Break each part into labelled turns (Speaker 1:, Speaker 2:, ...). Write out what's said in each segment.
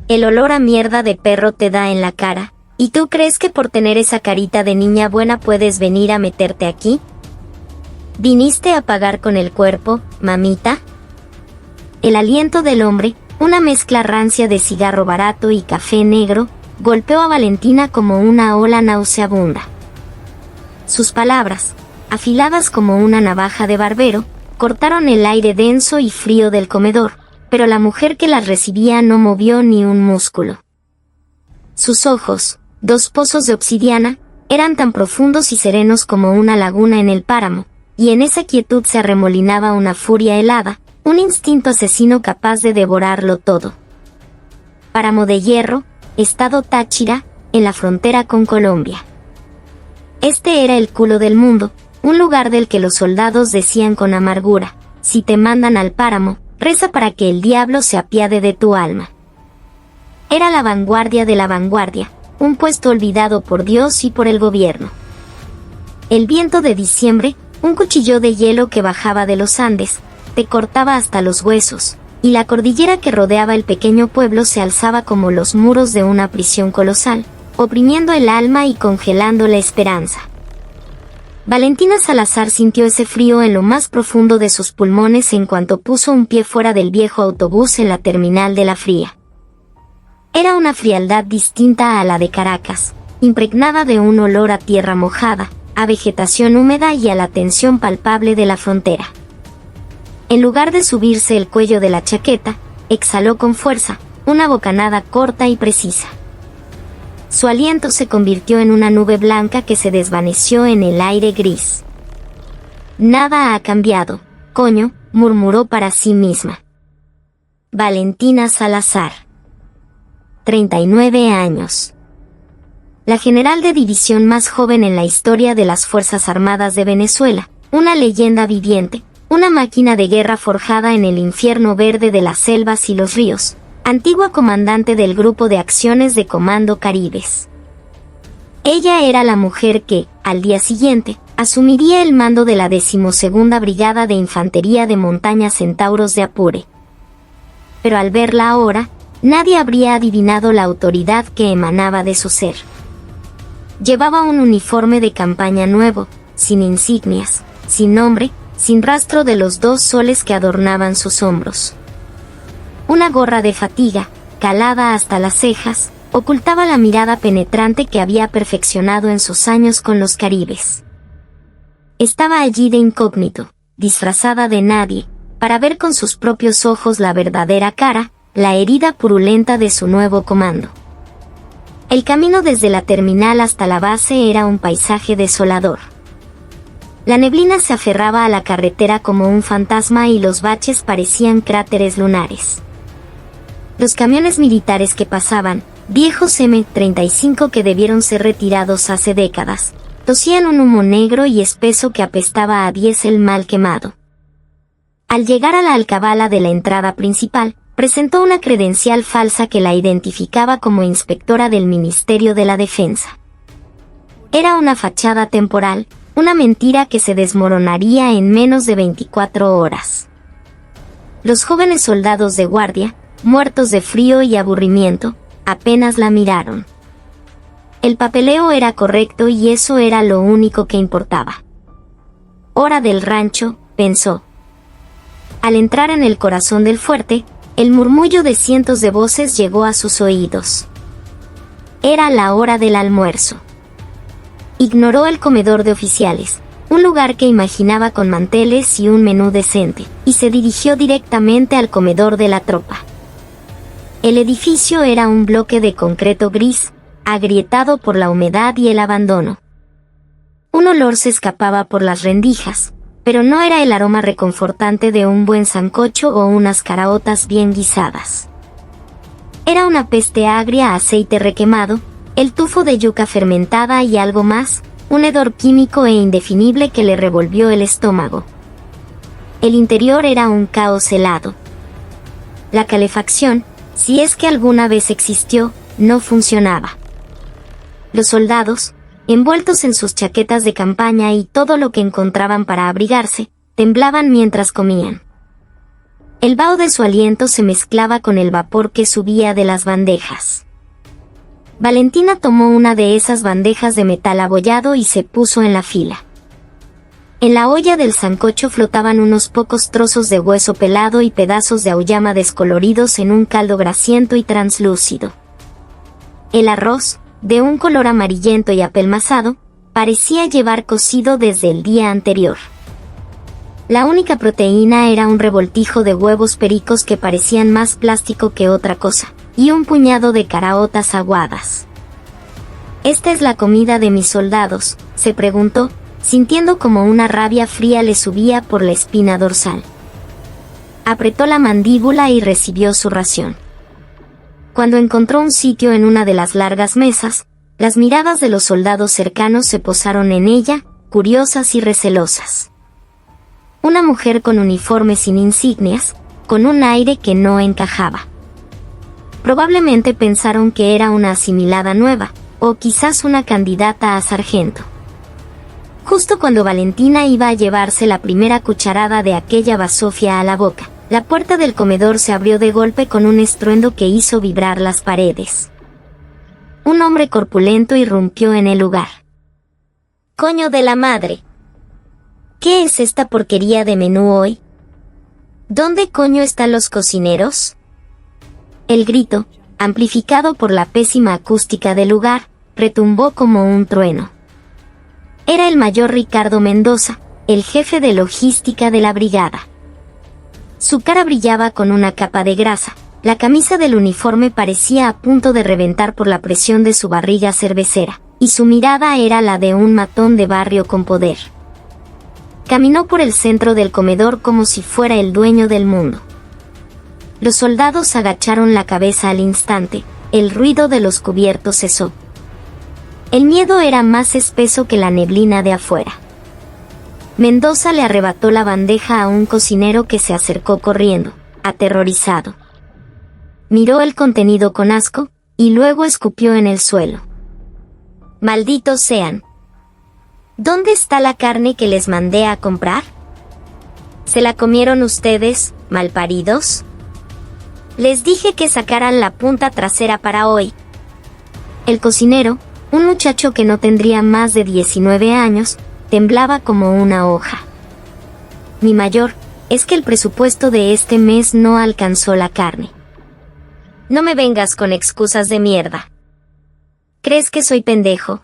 Speaker 1: El olor a mierda de perro te da en la cara. ¿Y tú crees que por tener esa carita de niña buena puedes venir a meterte aquí? ¿Viniste a pagar con el cuerpo, mamita? El aliento del hombre, una mezcla rancia de cigarro barato y café negro, golpeó a Valentina como una ola nauseabunda. Sus palabras, afiladas como una navaja de barbero, cortaron el aire denso y frío del comedor, pero la mujer que las recibía no movió ni un músculo. Sus ojos, dos pozos de obsidiana, eran tan profundos y serenos como una laguna en el páramo, y en esa quietud se arremolinaba una furia helada, un instinto asesino capaz de devorarlo todo. Páramo de Hierro, estado Táchira, en la frontera con Colombia. Este era el culo del mundo, un lugar del que los soldados decían con amargura: si te mandan al páramo, reza para que el diablo se apiade de tu alma. Era la vanguardia de la vanguardia, un puesto olvidado por Dios y por el gobierno. El viento de diciembre, un cuchillo de hielo que bajaba de los Andes, te cortaba hasta los huesos, y la cordillera que rodeaba el pequeño pueblo se alzaba como los muros de una prisión colosal, oprimiendo el alma y congelando la esperanza. Valentina Salazar sintió ese frío en lo más profundo de sus pulmones en cuanto puso un pie fuera del viejo autobús en la terminal de La Fría. Era una frialdad distinta a la de Caracas, impregnada de un olor a tierra mojada, a vegetación húmeda y a la tensión palpable de la frontera. En lugar de subirse el cuello de la chaqueta, exhaló con fuerza, una bocanada corta y precisa. Su aliento se convirtió en una nube blanca que se desvaneció en el aire gris. Nada ha cambiado, coño, murmuró para sí misma. Valentina Salazar. 39 años. La general de división más joven en la historia de las Fuerzas Armadas de Venezuela, una leyenda viviente, una máquina de guerra forjada en el infierno verde de las selvas y los ríos, antigua comandante del Grupo de Acciones de Comando Caribes. Ella era la mujer que, al día siguiente, asumiría el mando de la 12ª Brigada de Infantería de Montaña Centauros de Apure. Pero al verla ahora, nadie habría adivinado la autoridad que emanaba de su ser. Llevaba un uniforme de campaña nuevo, sin insignias, sin nombre, sin rastro de los 2 soles que adornaban sus hombros. Una gorra de fatiga, calada hasta las cejas, ocultaba la mirada penetrante que había perfeccionado en sus años con los Caribes. Estaba allí de incógnito, disfrazada de nadie, para ver con sus propios ojos la verdadera cara, la herida purulenta de su nuevo comando. El camino desde la terminal hasta la base era un paisaje desolador. La neblina se aferraba a la carretera como un fantasma y los baches parecían cráteres lunares. Los camiones militares que pasaban, viejos M-35 que debieron ser retirados hace décadas, tosían un humo negro y espeso que apestaba a diésel mal quemado. Al llegar a la alcabala de la entrada principal, presentó una credencial falsa que la identificaba como inspectora del Ministerio de la Defensa. Era una fachada temporal, una mentira que se desmoronaría en menos de 24 horas. Los jóvenes soldados de guardia, muertos de frío y aburrimiento, apenas la miraron. El papeleo era correcto y eso era lo único que importaba. Hora del rancho, pensó. Al entrar en el corazón del fuerte, el murmullo de cientos de voces llegó a sus oídos. Era la hora del almuerzo. Ignoró el comedor de oficiales, un lugar que imaginaba con manteles y un menú decente, y se dirigió directamente al comedor de la tropa. El edificio era un bloque de concreto gris, agrietado por la humedad y el abandono. Un olor se escapaba por las rendijas, pero no era el aroma reconfortante de un buen sancocho o unas caraotas bien guisadas. Era una peste agria a aceite requemado, el tufo de yuca fermentada y algo más, un hedor químico e indefinible que le revolvió el estómago. El interior era un caos helado. La calefacción, si es que alguna vez existió, no funcionaba. Los soldados, envueltos en sus chaquetas de campaña y todo lo que encontraban para abrigarse, temblaban mientras comían. El vaho de su aliento se mezclaba con el vapor que subía de las bandejas. Valentina tomó una de esas bandejas de metal abollado y se puso en la fila. En la olla del sancocho flotaban unos pocos trozos de hueso pelado y pedazos de auyama descoloridos en un caldo grasiento y translúcido. El arroz, de un color amarillento y apelmazado, parecía llevar cocido desde el día anterior. La única proteína era un revoltijo de huevos pericos que parecían más plástico que otra cosa, y un puñado de caraotas aguadas. «¿Esta es la comida de mis soldados?», se preguntó, sintiendo como una rabia fría le subía por la espina dorsal. Apretó la mandíbula y recibió su ración. Cuando encontró un sitio en una de las largas mesas, las miradas de los soldados cercanos se posaron en ella, curiosas y recelosas. Una mujer con uniforme sin insignias, con un aire que no encajaba. Probablemente pensaron que era una asimilada nueva, o quizás una candidata a sargento. Justo cuando Valentina iba a llevarse la primera cucharada de aquella basofia a la boca, la puerta del comedor se abrió de golpe con un estruendo que hizo vibrar las paredes. Un hombre corpulento irrumpió en el lugar. «¡Coño de la madre! ¿Qué es esta porquería de menú hoy? ¿Dónde coño están los cocineros?». El grito, amplificado por la pésima acústica del lugar, retumbó como un trueno. Era el mayor Ricardo Mendoza, el jefe de logística de la brigada. Su cara brillaba con una capa de grasa, la camisa del uniforme parecía a punto de reventar por la presión de su barriga cervecera, y su mirada era la de un matón de barrio con poder. Caminó por el centro del comedor como si fuera el dueño del mundo. Los soldados agacharon la cabeza al instante, el ruido de los cubiertos cesó. El miedo era más espeso que la neblina de afuera. Mendoza le arrebató la bandeja a un cocinero que se acercó corriendo, aterrorizado. Miró el contenido con asco, y luego escupió en el suelo. «¡Malditos sean! ¿Dónde está la carne que les mandé a comprar? ¿Se la comieron ustedes, malparidos? Les dije que sacaran la punta trasera para hoy». El cocinero, un muchacho que no tendría más de 19 años, temblaba como una hoja. «Mi mayor, es que el presupuesto de este mes no alcanzó la carne». «No me vengas con excusas de mierda. ¿Crees que soy pendejo?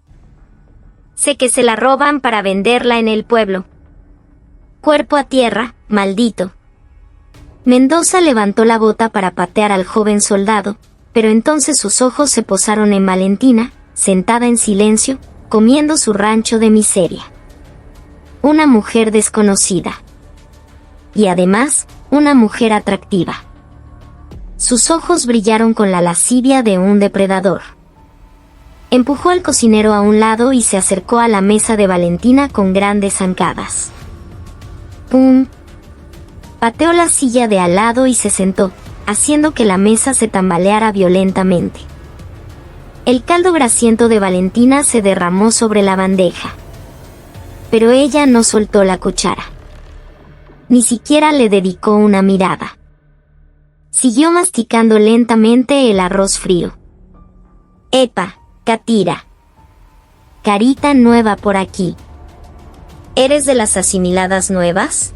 Speaker 1: Sé que se la roban para venderla en el pueblo. Cuerpo a tierra, maldito». Mendoza levantó la bota para patear al joven soldado, pero entonces sus ojos se posaron en Valentina, sentada en silencio, comiendo su rancho de miseria. Una mujer desconocida. Y además, una mujer atractiva. Sus ojos brillaron con la lascivia de un depredador. Empujó al cocinero a un lado y se acercó a la mesa de Valentina con grandes zancadas. ¡Pum! Pateó la silla de al lado y se sentó, haciendo que la mesa se tambaleara violentamente. El caldo grasiento de Valentina se derramó sobre la bandeja. Pero ella no soltó la cuchara. Ni siquiera le dedicó una mirada. Siguió masticando lentamente el arroz frío. «Epa, Catira. Carita nueva por aquí. ¿Eres de las asimiladas nuevas?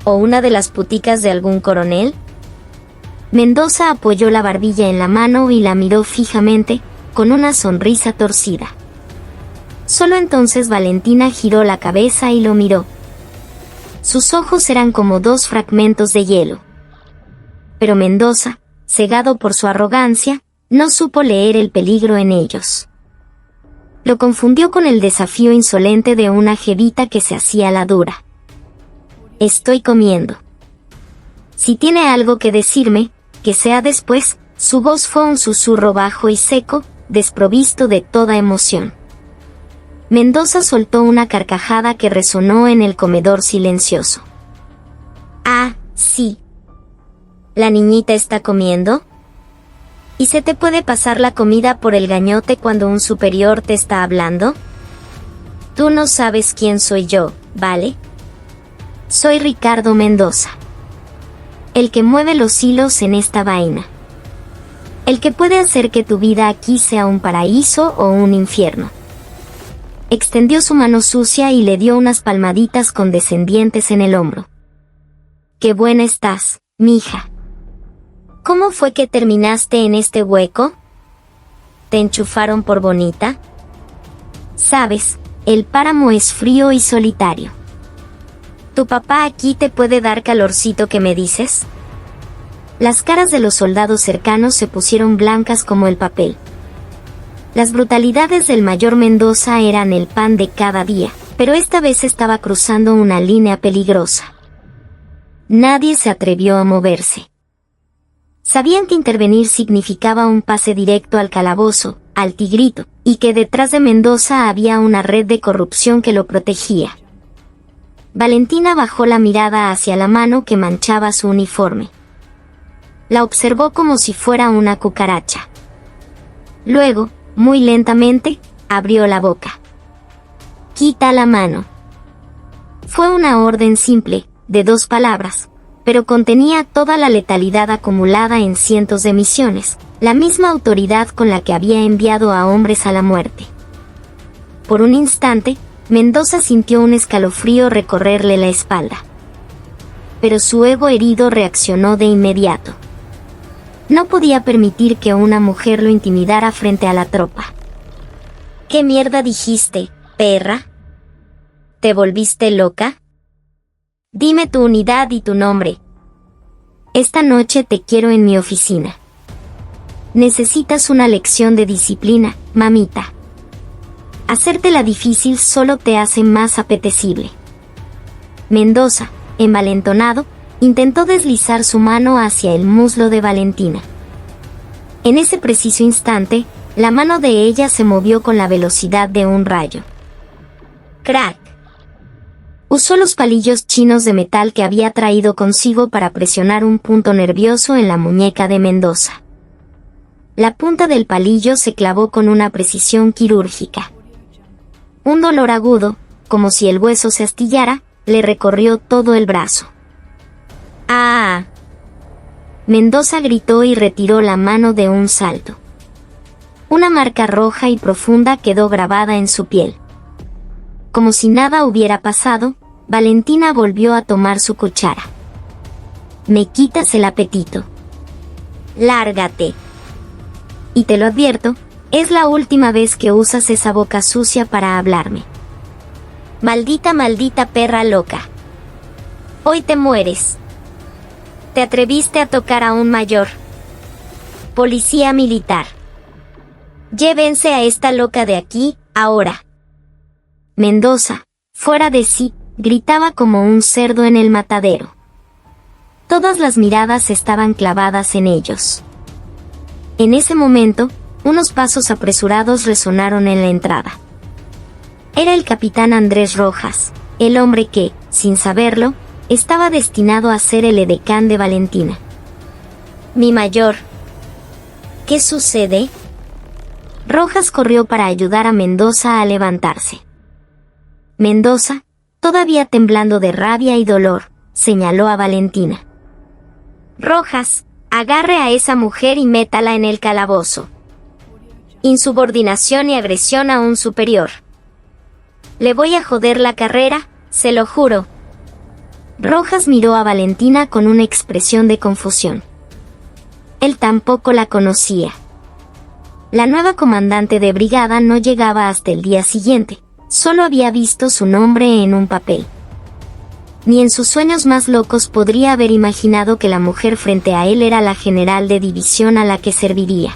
Speaker 1: ¿O una de las puticas de algún coronel?». Mendoza apoyó la barbilla en la mano y la miró fijamente, con una sonrisa torcida. Solo entonces Valentina giró la cabeza y lo miró. Sus ojos eran como dos fragmentos de hielo. Pero Mendoza, cegado por su arrogancia, no supo leer el peligro en ellos. Lo confundió con el desafío insolente de una jevita que se hacía la dura. «Estoy comiendo. Si tiene algo que decirme, que sea después». Su voz fue un susurro bajo y seco, desprovisto de toda emoción. Mendoza soltó una carcajada que resonó en el comedor silencioso. «Ah, sí. ¿La niñita está comiendo? ¿Y se te puede pasar la comida por el gañote cuando un superior te está hablando? Tú no sabes quién soy yo, ¿vale? Soy Ricardo Mendoza. El que mueve los hilos en esta vaina. El que puede hacer que tu vida aquí sea un paraíso o un infierno. Extendió su mano sucia y le dio unas palmaditas condescendientes en el hombro. ¡Qué buena estás, mija! ¿Cómo fue que terminaste en este hueco? ¿Te enchufaron por bonita? Sabes, el páramo es frío y solitario. ¿Tu papá aquí te puede dar calorcito que me dices? Las caras de los soldados cercanos se pusieron blancas como el papel. Las brutalidades del mayor Mendoza eran el pan de cada día, pero esta vez estaba cruzando una línea peligrosa. Nadie se atrevió a moverse. Sabían que intervenir significaba un pase directo al calabozo, al Tigrito, y que detrás de Mendoza había una red de corrupción que lo protegía. Valentina bajó la mirada hacia la mano que manchaba su uniforme. La observó como si fuera una cucaracha. Luego, muy lentamente, abrió la boca. «Quita la mano». Fue una orden simple, de 2 palabras, pero contenía toda la letalidad acumulada en cientos de misiones, la misma autoridad con la que había enviado a hombres a la muerte. Por un instante, Mendoza sintió un escalofrío recorrerle la espalda. Pero su ego herido reaccionó de inmediato. No podía permitir que una mujer lo intimidara frente a la tropa. ¿Qué mierda dijiste, perra? ¿Te volviste loca? Dime tu unidad y tu nombre. Esta noche te quiero en mi oficina. Necesitas una lección de disciplina, mamita. Hacértela difícil solo te hace más apetecible. Mendoza, envalentonado, intentó deslizar su mano hacia el muslo de Valentina. En ese preciso instante, la mano de ella se movió con la velocidad de un rayo. ¡Crack! Usó los palillos chinos de metal que había traído consigo para presionar un punto nervioso en la muñeca de Mendoza. La punta del palillo se clavó con una precisión quirúrgica. Un dolor agudo, como si el hueso se astillara, le recorrió todo el brazo. ¡Ah! Mendoza gritó y retiró la mano de un salto. Una marca roja y profunda quedó grabada en su piel. Como si nada hubiera pasado, Valentina volvió a tomar su cuchara. «Me quitas el apetito. Lárgate. Y te lo advierto, es la última vez que usas esa boca sucia para hablarme. Maldita, maldita perra loca. Hoy te mueres. Te atreviste a tocar a un mayor. Policía militar. Llévense a esta loca de aquí, ahora». Mendoza, fuera de sí, gritaba como un cerdo en el matadero. Todas las miradas estaban clavadas en ellos. En ese momento, unos pasos apresurados resonaron en la entrada. Era el capitán Andrés Rojas, el hombre que, sin saberlo, estaba destinado a ser el edecán de Valentina. «Mi mayor. ¿Qué sucede?» Rojas corrió para ayudar a Mendoza a levantarse. Mendoza, todavía temblando de rabia y dolor, señaló a Valentina. «Rojas, agarre a esa mujer y métala en el calabozo. Insubordinación y agresión a un superior. Le voy a joder la carrera, se lo juro». Rojas miró a Valentina con una expresión de confusión. Él tampoco la conocía. La nueva comandante de brigada no llegaba hasta el día siguiente. Solo había visto su nombre en un papel. Ni en sus sueños más locos podría haber imaginado que la mujer frente a él era la general de división a la que serviría.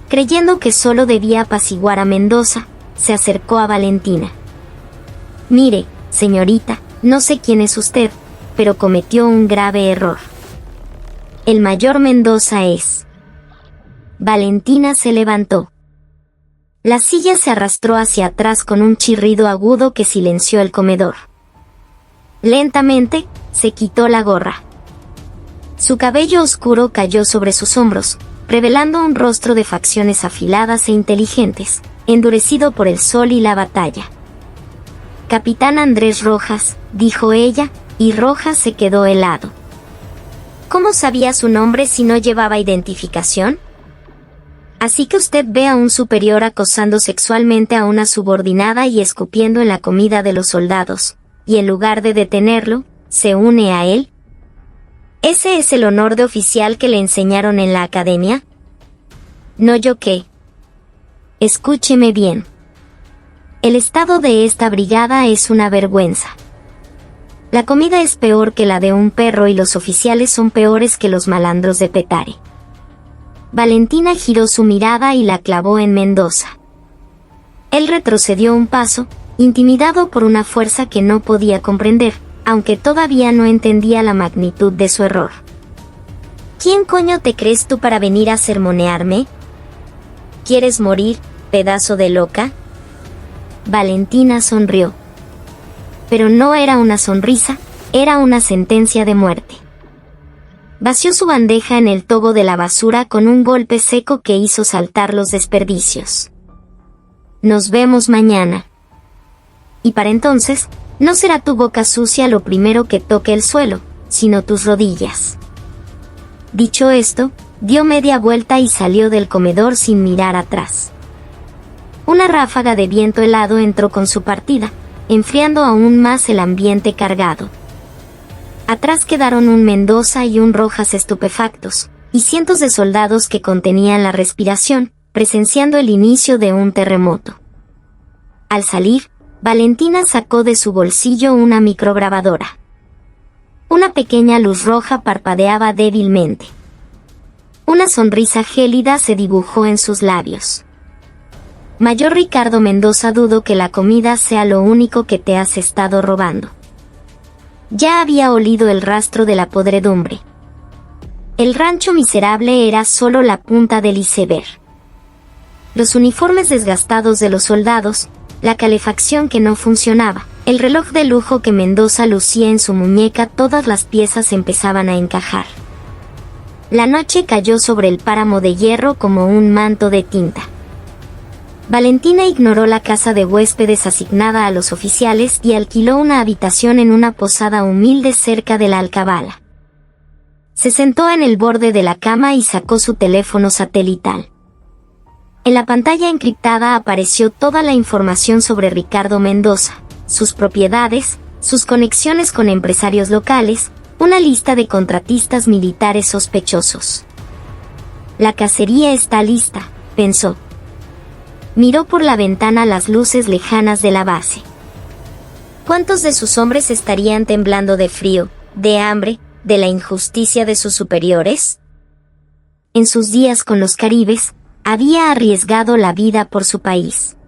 Speaker 1: Creyendo que solo debía apaciguar a Mendoza, se acercó a Valentina. «Mire, señorita, no sé quién es usted, pero cometió un grave error. El mayor Mendoza es». Valentina se levantó. La silla se arrastró hacia atrás con un chirrido agudo que silenció el comedor. Lentamente, se quitó la gorra. Su cabello oscuro cayó sobre sus hombros, revelando un rostro de facciones afiladas e inteligentes, endurecido por el sol y la batalla. «Capitán Andrés Rojas», dijo ella, y Rojas se quedó helado. ¿Cómo sabía su nombre si no llevaba identificación? Así que usted ve a un superior acosando sexualmente a una subordinada y escupiendo en la comida de los soldados, y en lugar de detenerlo, se une a él. ¿Ese es el honor de oficial que le enseñaron en la academia? No, yo qué. Escúcheme bien. El estado de esta brigada es una vergüenza. La comida es peor que la de un perro y los oficiales son peores que los malandros de Petare. Valentina giró su mirada y la clavó en Mendoza. Él retrocedió un paso, intimidado por una fuerza que no podía comprender, aunque todavía no entendía la magnitud de su error. ¿Quién coño te crees tú para venir a sermonearme? ¿Quieres morir, pedazo de loca? Valentina sonrió. Pero no era una sonrisa, era una sentencia de muerte. Vació su bandeja en el tobo de la basura con un golpe seco que hizo saltar los desperdicios. Nos vemos mañana. Y para entonces, no será tu boca sucia lo primero que toque el suelo, sino tus rodillas. Dicho esto, dio media vuelta y salió del comedor sin mirar atrás. Una ráfaga de viento helado entró con su partida, enfriando aún más el ambiente cargado. Atrás quedaron un Mendoza y un Rojas estupefactos, y cientos de soldados que contenían la respiración, presenciando el inicio de un terremoto. Al salir, Valentina sacó de su bolsillo una micrograbadora. Una pequeña luz roja parpadeaba débilmente. Una sonrisa gélida se dibujó en sus labios. Mayor Ricardo Mendoza, dudo que la comida sea lo único que te has estado robando. Ya había olido el rastro de la podredumbre. El rancho miserable era solo la punta del iceberg. Los uniformes desgastados de los soldados, la calefacción que no funcionaba, el reloj de lujo que Mendoza lucía en su muñeca, todas las piezas empezaban a encajar. La noche cayó sobre el páramo de hierro como un manto de tinta. Valentina ignoró la casa de huéspedes asignada a los oficiales y alquiló una habitación en una posada humilde cerca de la alcabala. Se sentó en el borde de la cama y sacó su teléfono satelital. En la pantalla encriptada apareció toda la información sobre Ricardo Mendoza, sus propiedades, sus conexiones con empresarios locales, una lista de contratistas militares sospechosos. La cacería está lista, pensó. Miró por la ventana las luces lejanas de la base. ¿Cuántos de sus hombres estarían temblando de frío, de hambre, de la injusticia de sus superiores? En sus días con los caribes, había arriesgado la vida por su país.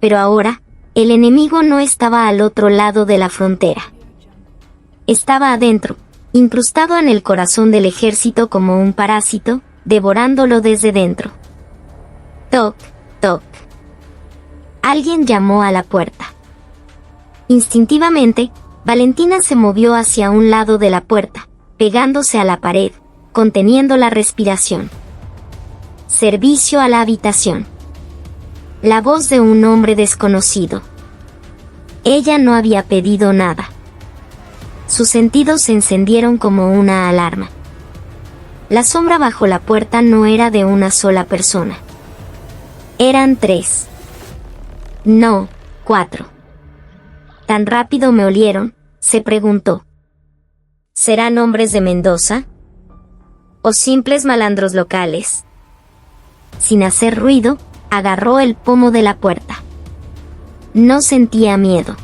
Speaker 1: Pero ahora, el enemigo no estaba al otro lado de la frontera. Estaba adentro, incrustado en el corazón del ejército como un parásito, devorándolo desde dentro. Toc, toc. Alguien llamó a la puerta. Instintivamente, Valentina se movió hacia un lado de la puerta, pegándose a la pared, conteniendo la respiración. Servicio a la habitación. La voz de un hombre desconocido. Ella no había pedido nada. Sus sentidos se encendieron como una alarma. La sombra bajo la puerta no era de una sola persona. Eran 3. No, 4. ¿Tan rápido me olieron?, se preguntó. ¿Serán hombres de Mendoza? ¿O simples malandros locales? Sin hacer ruido, agarró el pomo de la puerta. No sentía miedo.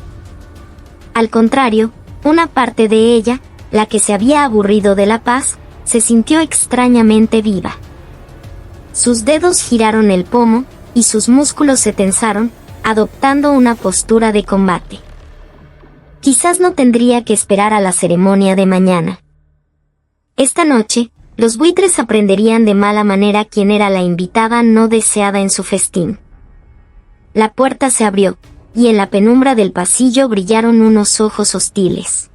Speaker 1: Al contrario, una parte de ella, la que se había aburrido de la paz, se sintió extrañamente viva. Sus dedos giraron el pomo, y sus músculos se tensaron, adoptando una postura de combate. Quizás no tendría que esperar a la ceremonia de mañana. Esta noche, los buitres aprenderían de mala manera quién era la invitada no deseada en su festín. La puerta se abrió, y en la penumbra del pasillo brillaron unos ojos hostiles.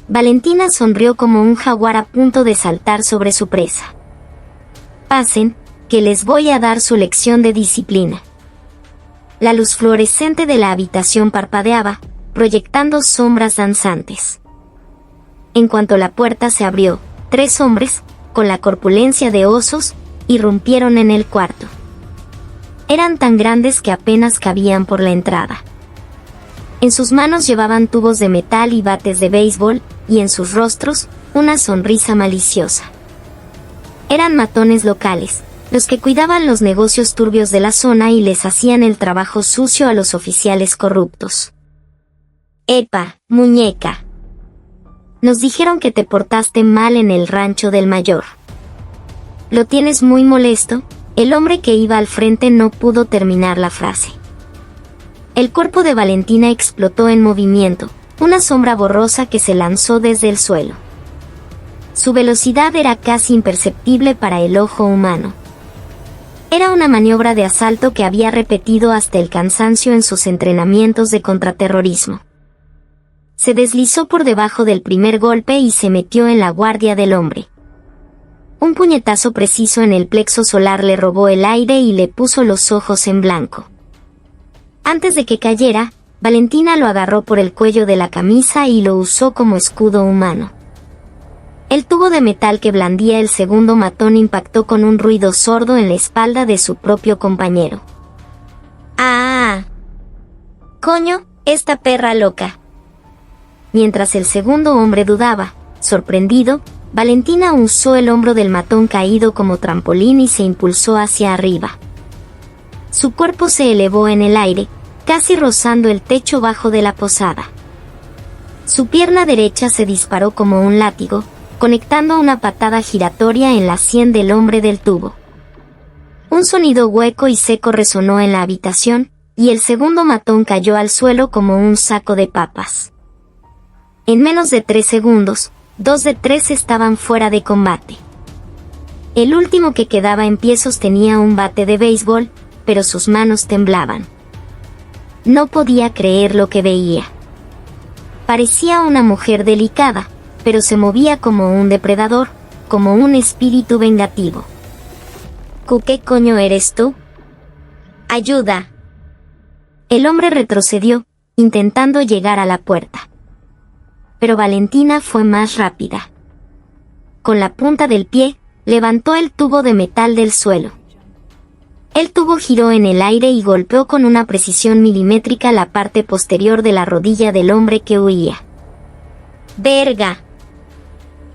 Speaker 1: Valentina sonrió como un jaguar a punto de saltar sobre su presa. Pasen, que les voy a dar su lección de disciplina. La luz fluorescente de la habitación parpadeaba, proyectando sombras danzantes. En cuanto la puerta se abrió, 3 hombres, con la corpulencia de osos, irrumpieron en el cuarto. Eran tan grandes que apenas cabían por la entrada. En sus manos llevaban tubos de metal y bates de béisbol, y en sus rostros, una sonrisa maliciosa. Eran matones locales, los que cuidaban los negocios turbios de la zona y les hacían el trabajo sucio a los oficiales corruptos. «Epa, muñeca. Nos dijeron que te portaste mal en el rancho del mayor. Lo tienes muy molesto». El hombre que iba al frente no pudo terminar la frase. El cuerpo de Valentina explotó en movimiento, una sombra borrosa que se lanzó desde el suelo. Su velocidad era casi imperceptible para el ojo humano. Era una maniobra de asalto que había repetido hasta el cansancio en sus entrenamientos de contraterrorismo. Se deslizó por debajo del primer golpe y se metió en la guardia del hombre. Un puñetazo preciso en el plexo solar le robó el aire y le puso los ojos en blanco. Antes de que cayera, Valentina lo agarró por el cuello de la camisa y lo usó como escudo humano. El tubo de metal que blandía el segundo matón impactó con un ruido sordo en la espalda de su propio compañero. ¡Ah! ¡Coño, esta perra loca! Mientras el segundo hombre dudaba, sorprendido, Valentina usó el hombro del matón caído como trampolín y se impulsó hacia arriba. Su cuerpo se elevó en el aire, casi rozando el techo bajo de la posada. Su pierna derecha se disparó como un látigo, conectando una patada giratoria en la sien del hombre del tubo. Un sonido hueco y seco resonó en la habitación, y el segundo matón cayó al suelo como un saco de papas. En menos de 3 segundos, 2 de 3 estaban fuera de combate. El último que quedaba en pie sostenía un bate de béisbol, pero sus manos temblaban. No podía creer lo que veía. Parecía una mujer delicada, pero se movía como un depredador, como un espíritu vengativo. ¿Qué coño eres tú? ¡Ayuda! El hombre retrocedió, intentando llegar a la puerta. Pero Valentina fue más rápida. Con la punta del pie, levantó el tubo de metal del suelo. El tubo giró en el aire y golpeó con una precisión milimétrica la parte posterior de la rodilla del hombre que huía. ¡Verga!,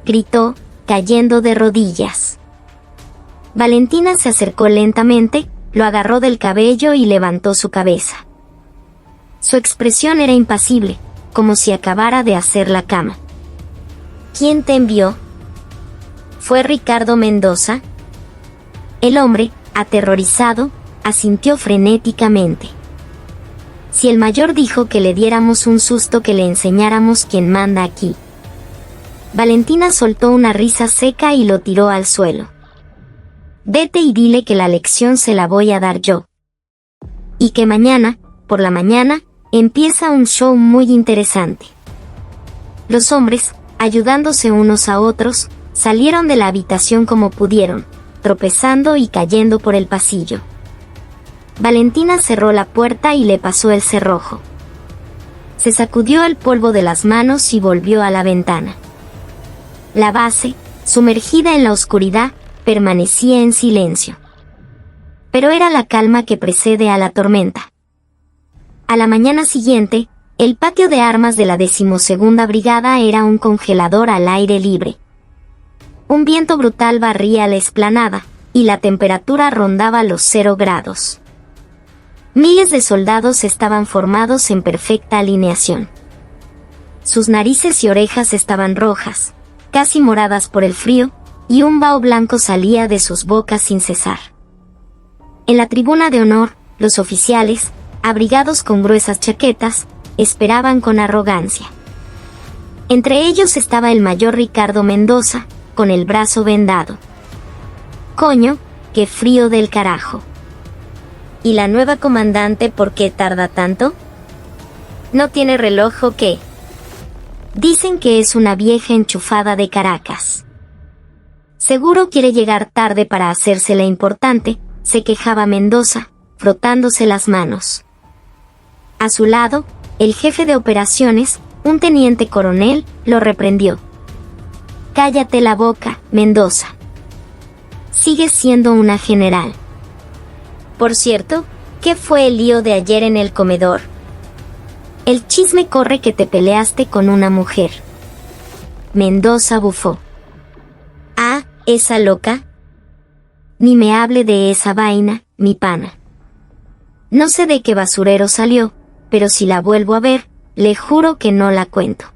Speaker 1: gritó, cayendo de rodillas. Valentina se acercó lentamente, lo agarró del cabello y levantó su cabeza. Su expresión era impasible, como si acabara de hacer la cama. ¿Quién te envió? ¿Fue Ricardo Mendoza? El hombre, aterrorizado, asintió frenéticamente. Si el mayor dijo que le diéramos un susto, que le enseñáramos quién manda aquí. Valentina soltó una risa seca y lo tiró al suelo. Vete y dile que la lección se la voy a dar yo. Y que mañana, por la mañana, empieza un show muy interesante. Los hombres, ayudándose unos a otros, salieron de la habitación como pudieron, tropezando y cayendo por el pasillo. Valentina cerró la puerta y le pasó el cerrojo. Se sacudió el polvo de las manos y volvió a la ventana. La base, sumergida en la oscuridad, permanecía en silencio. Pero era la calma que precede a la tormenta. A la mañana siguiente, el patio de armas de la 12ª Brigada era un congelador al aire libre. Un viento brutal barría la explanada, y la temperatura rondaba los 0 grados. Miles de soldados estaban formados en perfecta alineación. Sus narices y orejas estaban rojas, casi moradas por el frío, y un vaho blanco salía de sus bocas sin cesar. En la tribuna de honor, los oficiales, abrigados con gruesas chaquetas, esperaban con arrogancia. Entre ellos estaba el mayor Ricardo Mendoza, con el brazo vendado. Coño, qué frío del carajo. ¿Y la nueva comandante por qué tarda tanto? ¿No tiene reloj o qué? Dicen que es una vieja enchufada de Caracas. Seguro quiere llegar tarde para hacérsela importante, se quejaba Mendoza, frotándose las manos. A su lado, el jefe de operaciones, un teniente coronel, lo reprendió. Cállate la boca, Mendoza. Sigues siendo una general. Por cierto, ¿qué fue el lío de ayer en el comedor? El chisme corre que te peleaste con una mujer. Mendoza bufó. Ah, esa loca. Ni me hable de esa vaina, mi pana. No sé de qué basurero salió, pero si la vuelvo a ver, le juro que no la cuento.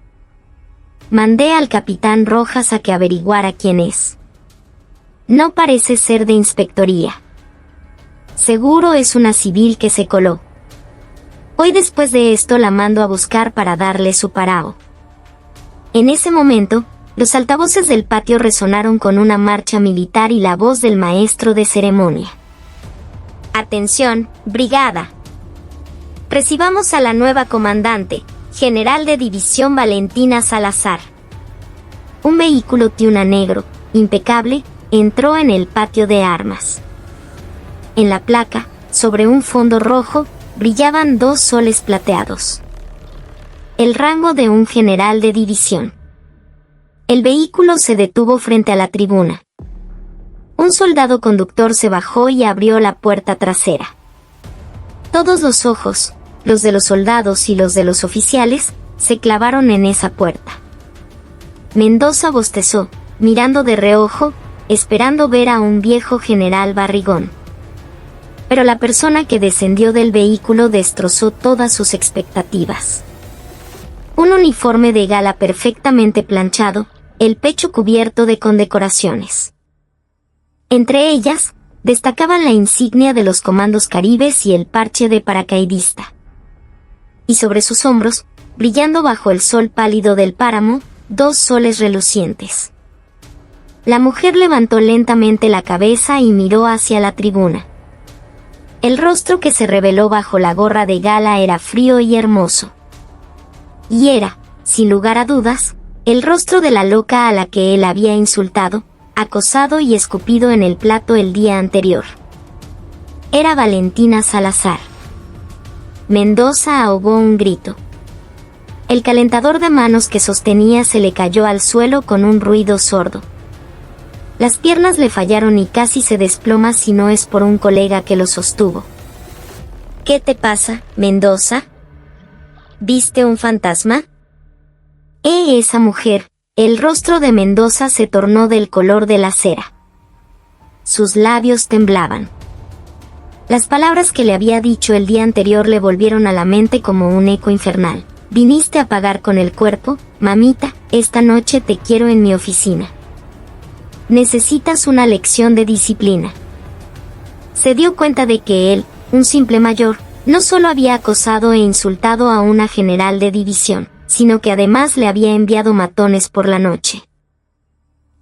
Speaker 1: Mandé al capitán Rojas a que averiguara quién es. No parece ser de inspectoría. Seguro es una civil que se coló. Hoy después de esto la mando a buscar para darle su parao. En ese momento, los altavoces del patio resonaron con una marcha militar y la voz del maestro de ceremonia. Atención, brigada. Recibamos a la nueva comandante, general de división Valentina Salazar. Un vehículo Tiuna negro, impecable, entró en el patio de armas. En la placa, sobre un fondo rojo, brillaban 2 soles plateados. El rango de un general de división. El vehículo se detuvo frente a la tribuna. Un soldado conductor se bajó y abrió la puerta trasera. Todos los ojos, los de los soldados y los de los oficiales, se clavaron en esa puerta. Mendoza bostezó, mirando de reojo, esperando ver a un viejo general barrigón. Pero la persona que descendió del vehículo destrozó todas sus expectativas. Un uniforme de gala perfectamente planchado, el pecho cubierto de condecoraciones. Entre ellas, destacaban la insignia de los comandos caribes y el parche de paracaidista. Y sobre sus hombros, brillando bajo el sol pálido del páramo, 2 soles relucientes. La mujer levantó lentamente la cabeza y miró hacia la tribuna. El rostro que se reveló bajo la gorra de gala era frío y hermoso. Y era, sin lugar a dudas, el rostro de la loca a la que él había insultado, acosado y escupido en el plato el día anterior. Era Valentina Salazar. Mendoza ahogó un grito. El calentador de manos que sostenía se le cayó al suelo con un ruido sordo. Las piernas le fallaron y casi se desploma si no es por un colega que lo sostuvo. ¿Qué te pasa, Mendoza? ¿Viste un fantasma? Esa mujer. El rostro de Mendoza se tornó del color de la cera. Sus labios temblaban. Las palabras que le había dicho el día anterior le volvieron a la mente como un eco infernal. Viniste a pagar con el cuerpo, mamita, esta noche te quiero en mi oficina. Necesitas una lección de disciplina. Se dio cuenta de que él, un simple mayor, no solo había acosado e insultado a una general de división, sino que además le había enviado matones por la noche.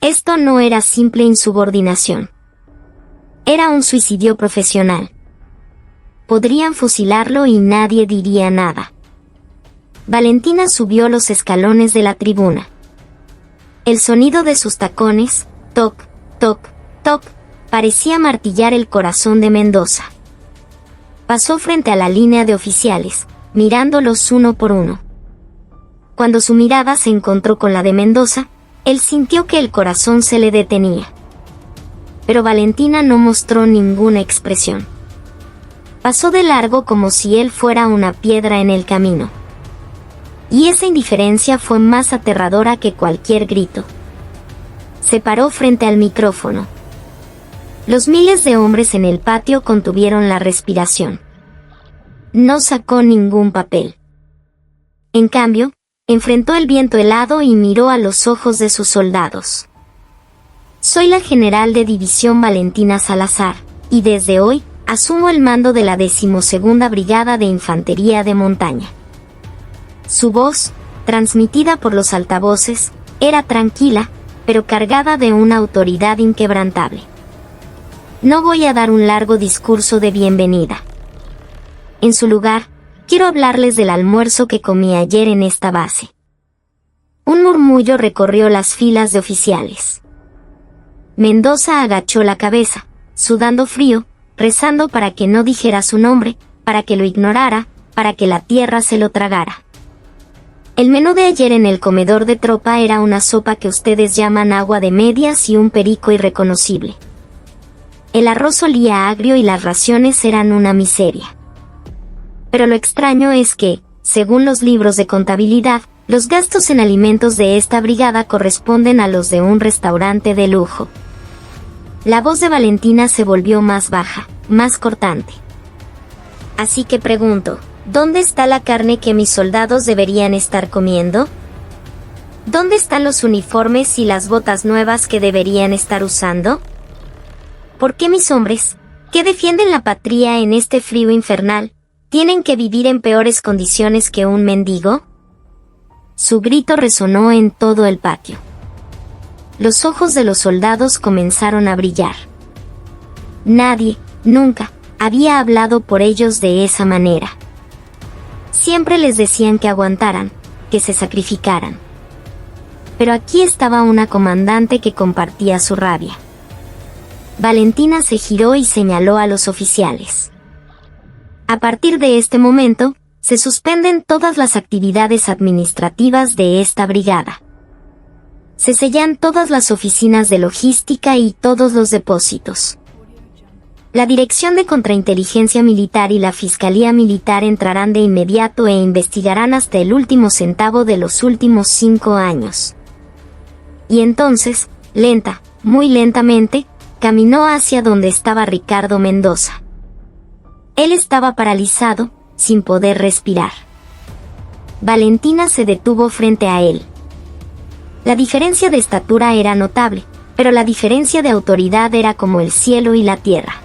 Speaker 1: Esto no era simple insubordinación. Era un suicidio profesional. Podrían fusilarlo y nadie diría nada. Valentina subió los escalones de la tribuna. El sonido de sus tacones, toc, toc, toc, parecía martillar el corazón de Mendoza. Pasó frente a la línea de oficiales, mirándolos uno por uno. Cuando su mirada se encontró con la de Mendoza, él sintió que el corazón se le detenía. Pero Valentina no mostró ninguna expresión. Pasó de largo como si él fuera una piedra en el camino. Y esa indiferencia fue más aterradora que cualquier grito. Se paró frente al micrófono. Los miles de hombres en el patio contuvieron la respiración. No sacó ningún papel. En cambio, enfrentó el viento helado y miró a los ojos de sus soldados. Soy la general de división Valentina Salazar, y desde hoy, asumo el mando de la 12ª Brigada de Infantería de Montaña. Su voz, transmitida por los altavoces, era tranquila, pero cargada de una autoridad inquebrantable. No voy a dar un largo discurso de bienvenida. En su lugar, quiero hablarles del almuerzo que comí ayer en esta base. Un murmullo recorrió las filas de oficiales. Mendoza agachó la cabeza, sudando frío, rezando para que no dijera su nombre, para que lo ignorara, para que la tierra se lo tragara. El menú de ayer en el comedor de tropa era una sopa que ustedes llaman agua de medias y un perico irreconocible. El arroz olía agrio y las raciones eran una miseria. Pero lo extraño es que, según los libros de contabilidad, los gastos en alimentos de esta brigada corresponden a los de un restaurante de lujo. La voz de Valentina se volvió más baja, más cortante. Así que pregunto, ¿dónde está la carne que mis soldados deberían estar comiendo? ¿Dónde están los uniformes y las botas nuevas que deberían estar usando? ¿Por qué mis hombres, que defienden la patria en este frío infernal, tienen que vivir en peores condiciones que un mendigo? Su grito resonó en todo el patio. Los ojos de los soldados comenzaron a brillar. Nadie, nunca, había hablado por ellos de esa manera. Siempre les decían que aguantaran, que se sacrificaran. Pero aquí estaba una comandante que compartía su rabia. Valentina se giró y señaló a los oficiales. A partir de este momento, se suspenden todas las actividades administrativas de esta brigada. Se sellan todas las oficinas de logística y todos los depósitos. La Dirección de Contrainteligencia Militar y la Fiscalía Militar entrarán de inmediato e investigarán hasta el último centavo de los últimos 5 años. Y entonces, muy lentamente, caminó hacia donde estaba Ricardo Mendoza. Él estaba paralizado, sin poder respirar. Valentina se detuvo frente a él. La diferencia de estatura era notable, pero la diferencia de autoridad era como el cielo y la tierra.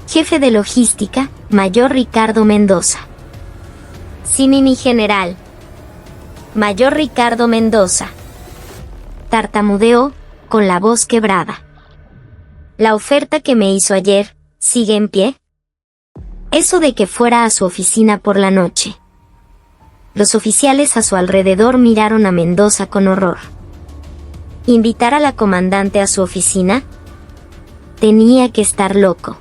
Speaker 1: Jefe de logística, Mayor Ricardo Mendoza. Sí, mi general. Mayor Ricardo Mendoza. Tartamudeó, con la voz quebrada. ¿La oferta que me hizo ayer sigue en pie? Eso de que fuera a su oficina por la noche. Los oficiales a su alrededor miraron a Mendoza con horror. ¿Invitar a la comandante a su oficina? Tenía que estar loco.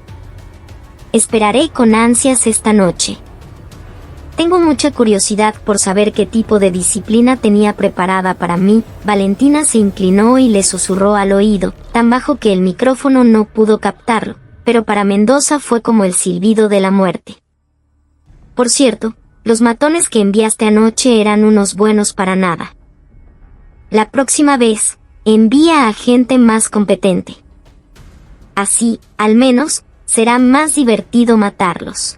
Speaker 1: Esperaré con ansias esta noche. Tengo mucha curiosidad por saber qué tipo de disciplina tenía preparada para mí. Valentina se inclinó y le susurró al oído, tan bajo que el micrófono no pudo captarlo, pero para Mendoza fue como el silbido de la muerte. Por cierto, los matones que enviaste anoche eran unos buenos para nada. La próxima vez, envía a gente más competente. Así, al menos, será más divertido matarlos.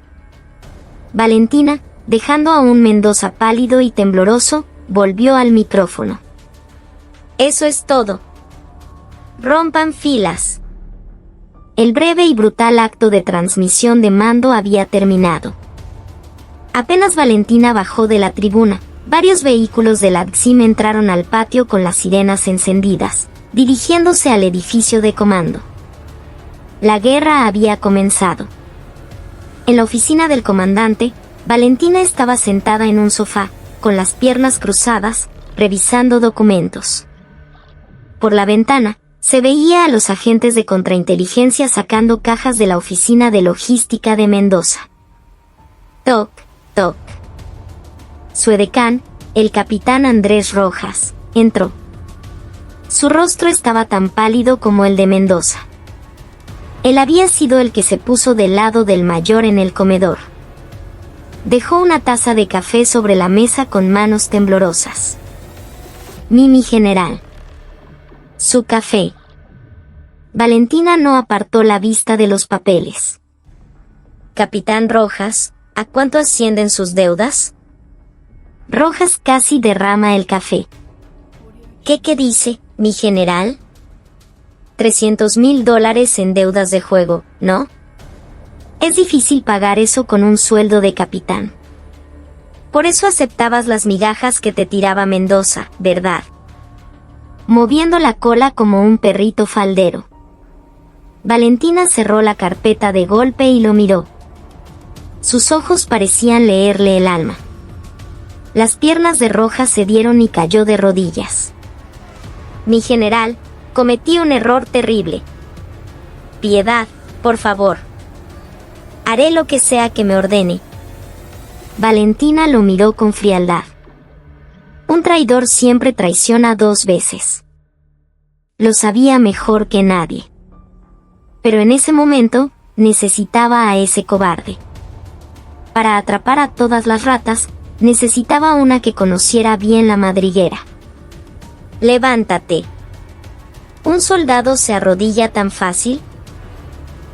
Speaker 1: Valentina, dejando a un Mendoza pálido y tembloroso, volvió al micrófono. Eso es todo. Rompan filas. El breve y brutal acto de transmisión de mando había terminado. Apenas Valentina bajó de la tribuna, varios vehículos del ADCIM entraron al patio con las sirenas encendidas, dirigiéndose al edificio de comando. La guerra había comenzado. En la oficina del comandante, Valentina estaba sentada en un sofá, con las piernas cruzadas, revisando documentos. Por la ventana, se veía a los agentes de contrainteligencia sacando cajas de la oficina de logística de Mendoza. Toc, toc. Su edecán, el capitán Andrés Rojas, entró. Su rostro estaba tan pálido como el de Mendoza. Él había sido el que se puso del lado del mayor en el comedor. Dejó una taza de café sobre la mesa con manos temblorosas. Mi general. Su café. Valentina no apartó la vista de los papeles. Capitán Rojas, ¿a cuánto ascienden sus deudas? Rojas casi derrama el café. ¿Qué dice, mi general? $300,000 en deudas de juego, ¿no? Es difícil pagar eso con un sueldo de capitán. Por eso aceptabas las migajas que te tiraba Mendoza, ¿verdad? Moviendo la cola como un perrito faldero. Valentina cerró la carpeta de golpe y lo miró. Sus ojos parecían leerle el alma. Las piernas de Rojas se dieron y cayó de rodillas. Mi general, cometí un error terrible. Piedad, por favor. Haré lo que sea que me ordene. Valentina lo miró con frialdad. Un traidor siempre traiciona 2 veces. Lo sabía mejor que nadie. Pero en ese momento, necesitaba a ese cobarde. Para atrapar a todas las ratas, necesitaba una que conociera bien la madriguera. Levántate. ¿Un soldado se arrodilla tan fácil?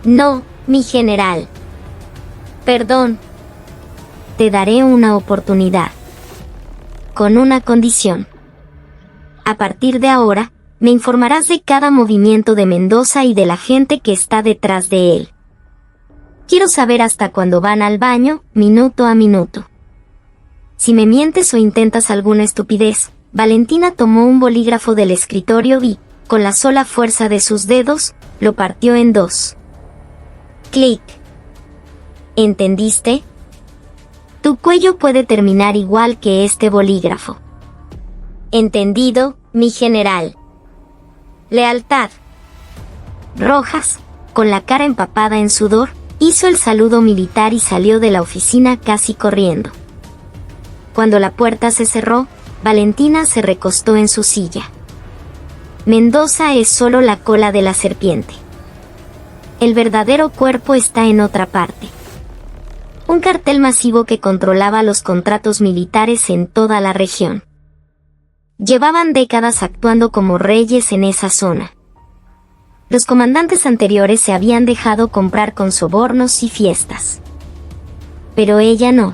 Speaker 1: No, mi general. Perdón. Te daré una oportunidad. Con una condición. A partir de ahora, me informarás de cada movimiento de Mendoza y de la gente que está detrás de él. Quiero saber hasta cuándo van al baño, minuto a minuto. Si me mientes o intentas alguna estupidez, Valentina tomó un bolígrafo del escritorio y, con la sola fuerza de sus dedos, lo partió en 2. Clic. ¿Entendiste? Tu cuello puede terminar igual que este bolígrafo. Entendido, mi general. Lealtad. Rojas, con la cara empapada en sudor, hizo el saludo militar y salió de la oficina casi corriendo. Cuando la puerta se cerró, Valentina se recostó en su silla. Mendoza es solo la cola de la serpiente. El verdadero cuerpo está en otra parte. Un cartel masivo que controlaba los contratos militares en toda la región. Llevaban décadas actuando como reyes en esa zona. Los comandantes anteriores se habían dejado comprar con sobornos y fiestas. Pero ella no.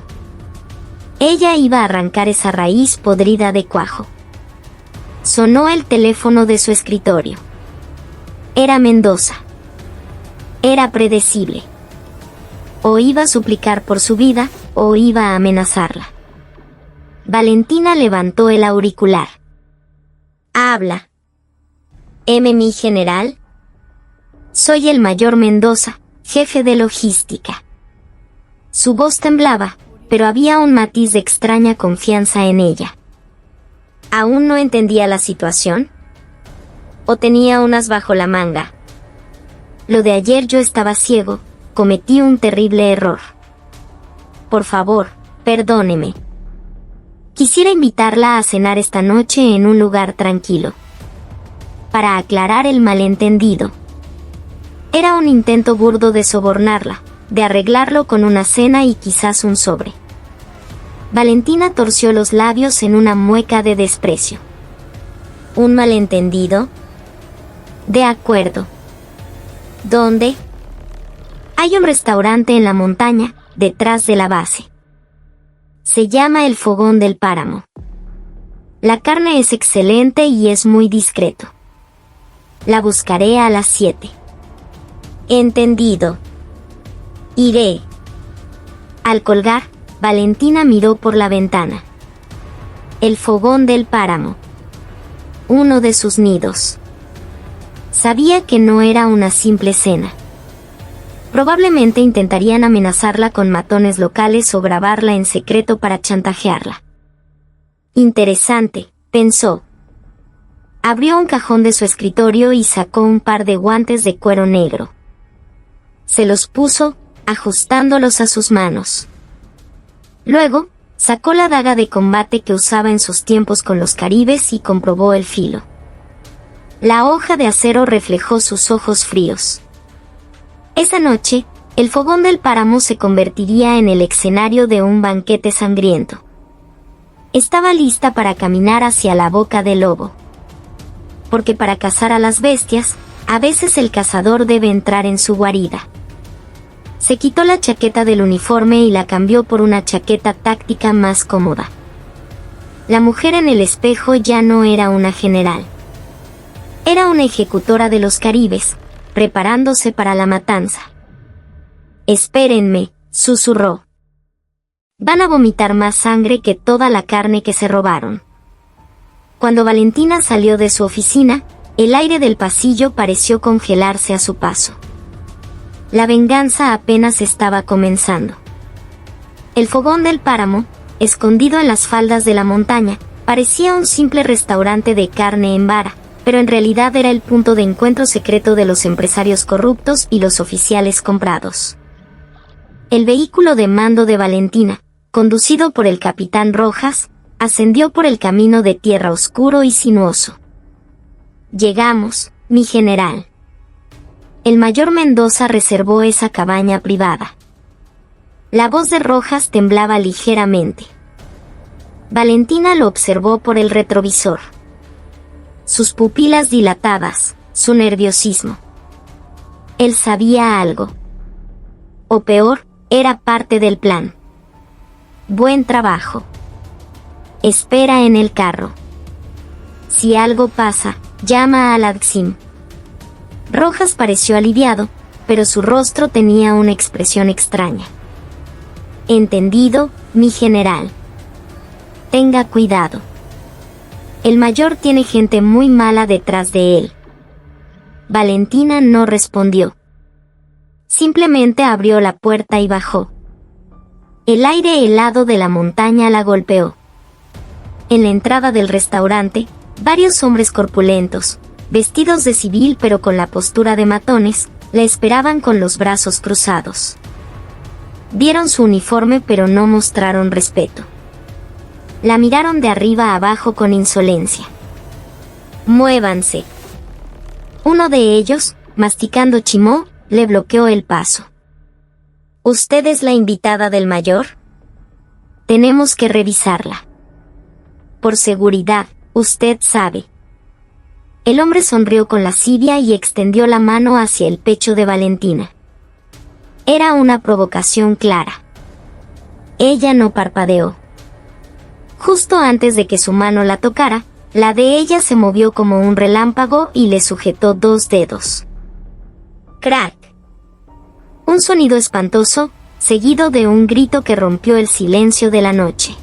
Speaker 1: Ella iba a arrancar esa raíz podrida de cuajo. Sonó el teléfono de su escritorio. Era Mendoza. Era predecible. O iba a suplicar por su vida, o iba a amenazarla. Valentina levantó el auricular. Habla. Mi general. Soy el mayor Mendoza, jefe de logística. Su voz temblaba, pero había un matiz de extraña confianza en ella. ¿Aún no entendía la situación? ¿O tenía unas bajo la manga? Lo de ayer yo estaba ciego, cometí un terrible error. Por favor, perdóneme. Quisiera invitarla a cenar esta noche en un lugar tranquilo. Para aclarar el malentendido. Era un intento burdo de sobornarla, de arreglarlo con una cena y quizás un sobre. Valentina torció los labios en una mueca de desprecio. ¿Un malentendido? De acuerdo. ¿Dónde? Hay un restaurante en la montaña, detrás de la base. Se llama El Fogón del Páramo. La carne es excelente y es muy discreto. La buscaré a las 7. Entendido. Iré. Al colgar, Valentina miró por la ventana. El Fogón del Páramo. Uno de sus nidos. Sabía que no era una simple cena. Probablemente intentarían amenazarla con matones locales o grabarla en secreto para chantajearla. Interesante, pensó. Abrió un cajón de su escritorio y sacó un par de guantes de cuero negro. Se los puso, ajustándolos a sus manos. Luego, sacó la daga de combate que usaba en sus tiempos con los caribes y comprobó el filo. La hoja de acero reflejó sus ojos fríos. Esa noche, el Fogón del Páramo se convertiría en el escenario de un banquete sangriento. Estaba lista para caminar hacia la boca del lobo. Porque para cazar a las bestias, a veces el cazador debe entrar en su guarida. Se quitó la chaqueta del uniforme y la cambió por una chaqueta táctica más cómoda. La mujer en el espejo ya no era una general. Era una ejecutora de los caribes, preparándose para la matanza. Espérenme, susurró. Van a vomitar más sangre que toda la carne que se robaron. Cuando Valentina salió de su oficina, el aire del pasillo pareció congelarse a su paso. La venganza apenas estaba comenzando. El Fogón del Páramo, escondido en las faldas de la montaña, parecía un simple restaurante de carne en vara, pero en realidad era el punto de encuentro secreto de los empresarios corruptos y los oficiales comprados. El vehículo de mando de Valentina, conducido por el capitán Rojas, Ascendió por el camino de tierra oscuro y sinuoso. Llegamos, mi general. El mayor Mendoza reservó esa cabaña privada. La voz de Rojas temblaba ligeramente. Valentina lo observó por el retrovisor. Sus pupilas dilatadas, su nerviosismo. Él sabía algo. O peor, era parte del plan. Buen trabajo. Espera en el carro. Si algo pasa, llama al Adxim. Rojas pareció aliviado, pero su rostro tenía una expresión extraña. Entendido, mi general. Tenga cuidado. El mayor tiene gente muy mala detrás de él. Valentina no respondió. Simplemente abrió la puerta y bajó. El aire helado de la montaña la golpeó. En la entrada del restaurante, varios hombres corpulentos, vestidos de civil pero con la postura de matones, la esperaban con los brazos cruzados. Vieron su uniforme pero no mostraron respeto. La miraron de arriba a abajo con insolencia. ¡Muévanse! Uno de ellos, masticando chimó, le bloqueó el paso. ¿Usted es la invitada del mayor? Tenemos que revisarla. Por seguridad, usted sabe. El hombre sonrió con lascivia y extendió la mano hacia el pecho de Valentina. Era una provocación clara. Ella no parpadeó. Justo antes de que su mano la tocara, la de ella se movió como un relámpago y le sujetó 2 dedos. ¡Crack! Un sonido espantoso, seguido de un grito que rompió el silencio de la noche.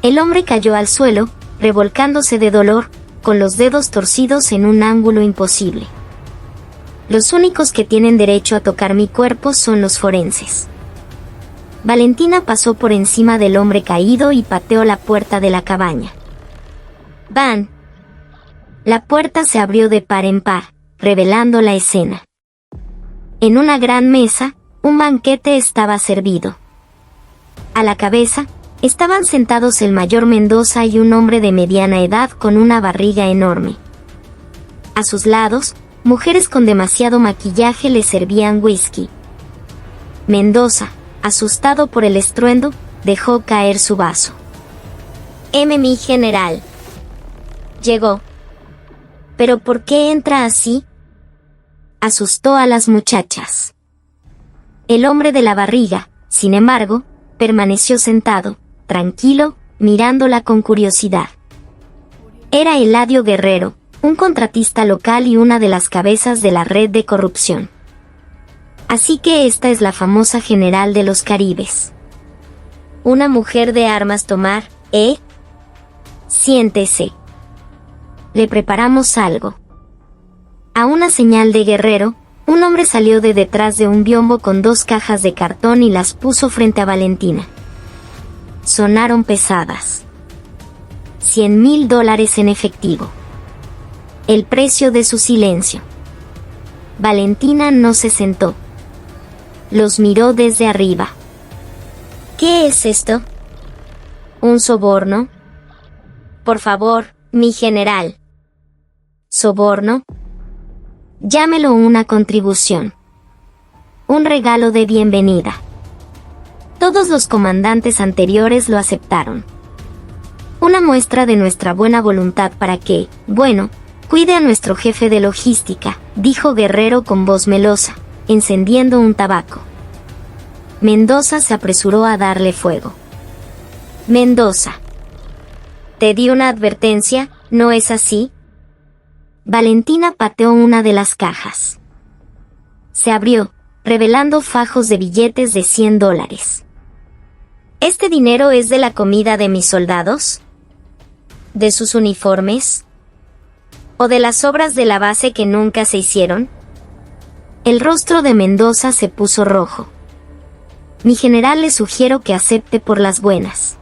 Speaker 1: El hombre cayó al suelo, revolcándose de dolor, con los dedos torcidos en un ángulo imposible. Los únicos que tienen derecho a tocar mi cuerpo son los forenses. Valentina pasó por encima del hombre caído y pateó la puerta de la cabaña. ¡Van! La puerta se abrió de par en par, revelando la escena. En una gran mesa, un banquete estaba servido. A la cabeza, estaban sentados el mayor Mendoza y un hombre de mediana edad con una barriga enorme. A sus lados, mujeres con demasiado maquillaje le servían whisky. Mendoza, asustado por el estruendo, dejó caer su vaso. Mi general. Llegó. ¿Pero por qué entra así? Asustó a las muchachas. El hombre de la barriga, sin embargo, permaneció sentado, tranquilo, mirándola con curiosidad. Era Eladio Guerrero, un contratista local y una de las cabezas de la red de corrupción. Así que esta es la famosa general de los Caribes. Una mujer de armas tomar, ¿eh? Siéntese. Le preparamos algo. A una señal de Guerrero, un hombre salió de detrás de un biombo con 2 cajas de cartón y las puso frente a Valentina. Sonaron pesadas. $100,000 en efectivo. El precio de su silencio. Valentina no se sentó. Los miró desde arriba. ¿Qué es esto? ¿Un soborno? Por favor, mi general. ¿Soborno? Llámelo una contribución. Un regalo de bienvenida. Todos los comandantes anteriores lo aceptaron. Una muestra de nuestra buena voluntad para que, bueno, cuide a nuestro jefe de logística, dijo Guerrero con voz melosa, encendiendo un tabaco. Mendoza se apresuró a darle fuego. Mendoza. Te di una advertencia, ¿no es así? Valentina pateó una de las cajas. Se abrió, revelando fajos de billetes de $100. ¿Este dinero es de la comida de mis soldados? ¿De sus uniformes? ¿O de las obras de la base que nunca se hicieron? El rostro de Mendoza se puso rojo. Mi general le sugiero que acepte por las buenas.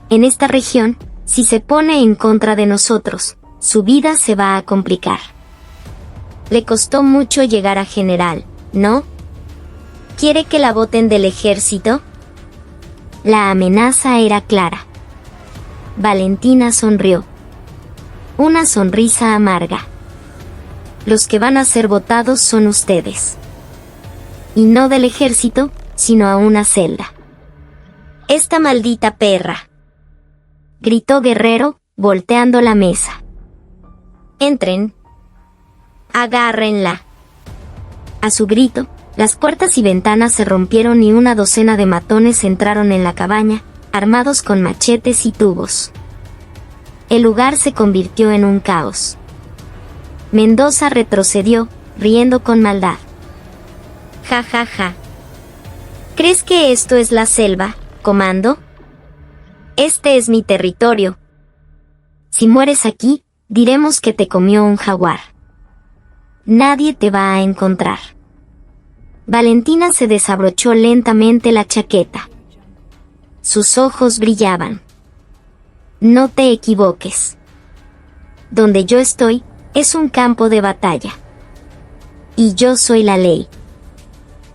Speaker 1: En esta región, si se pone en contra de nosotros, su vida se va a complicar. Le costó mucho llegar a general, ¿no? ¿Quiere que la boten del ejército? La amenaza era clara. Valentina sonrió. Una sonrisa amarga. Los que van a ser votados son ustedes. Y no del ejército, sino a una celda. Esta maldita perra, gritó Guerrero, volteando la mesa. Entren. Agárrenla. A su grito, las puertas y ventanas se rompieron y una docena de matones entraron en la cabaña, armados con machetes y tubos. El lugar se convirtió en un caos. Mendoza retrocedió, riendo con maldad. Ja ja ja. ¿Crees que esto es la selva, comando? Este es mi territorio. Si mueres aquí, diremos que te comió un jaguar. Nadie te va a encontrar. Valentina se desabrochó lentamente la chaqueta. Sus ojos brillaban. No te equivoques. Donde yo estoy, es un campo de batalla. Y yo soy la ley.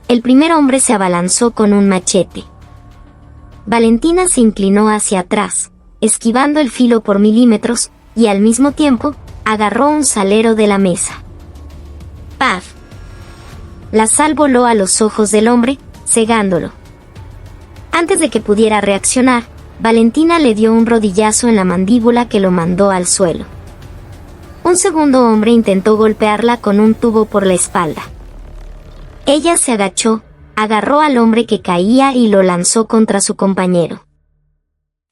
Speaker 1: El primer hombre se abalanzó con un machete. Valentina se inclinó hacia atrás, esquivando el filo por milímetros, y al mismo tiempo, agarró un salero de la mesa. ¡Paf! La sal voló a los ojos del hombre, cegándolo. Antes de que pudiera reaccionar, Valentina le dio un rodillazo en la mandíbula que lo mandó al suelo. Un segundo hombre intentó golpearla con un tubo por la espalda. Ella se agachó, agarró al hombre que caía y lo lanzó contra su compañero.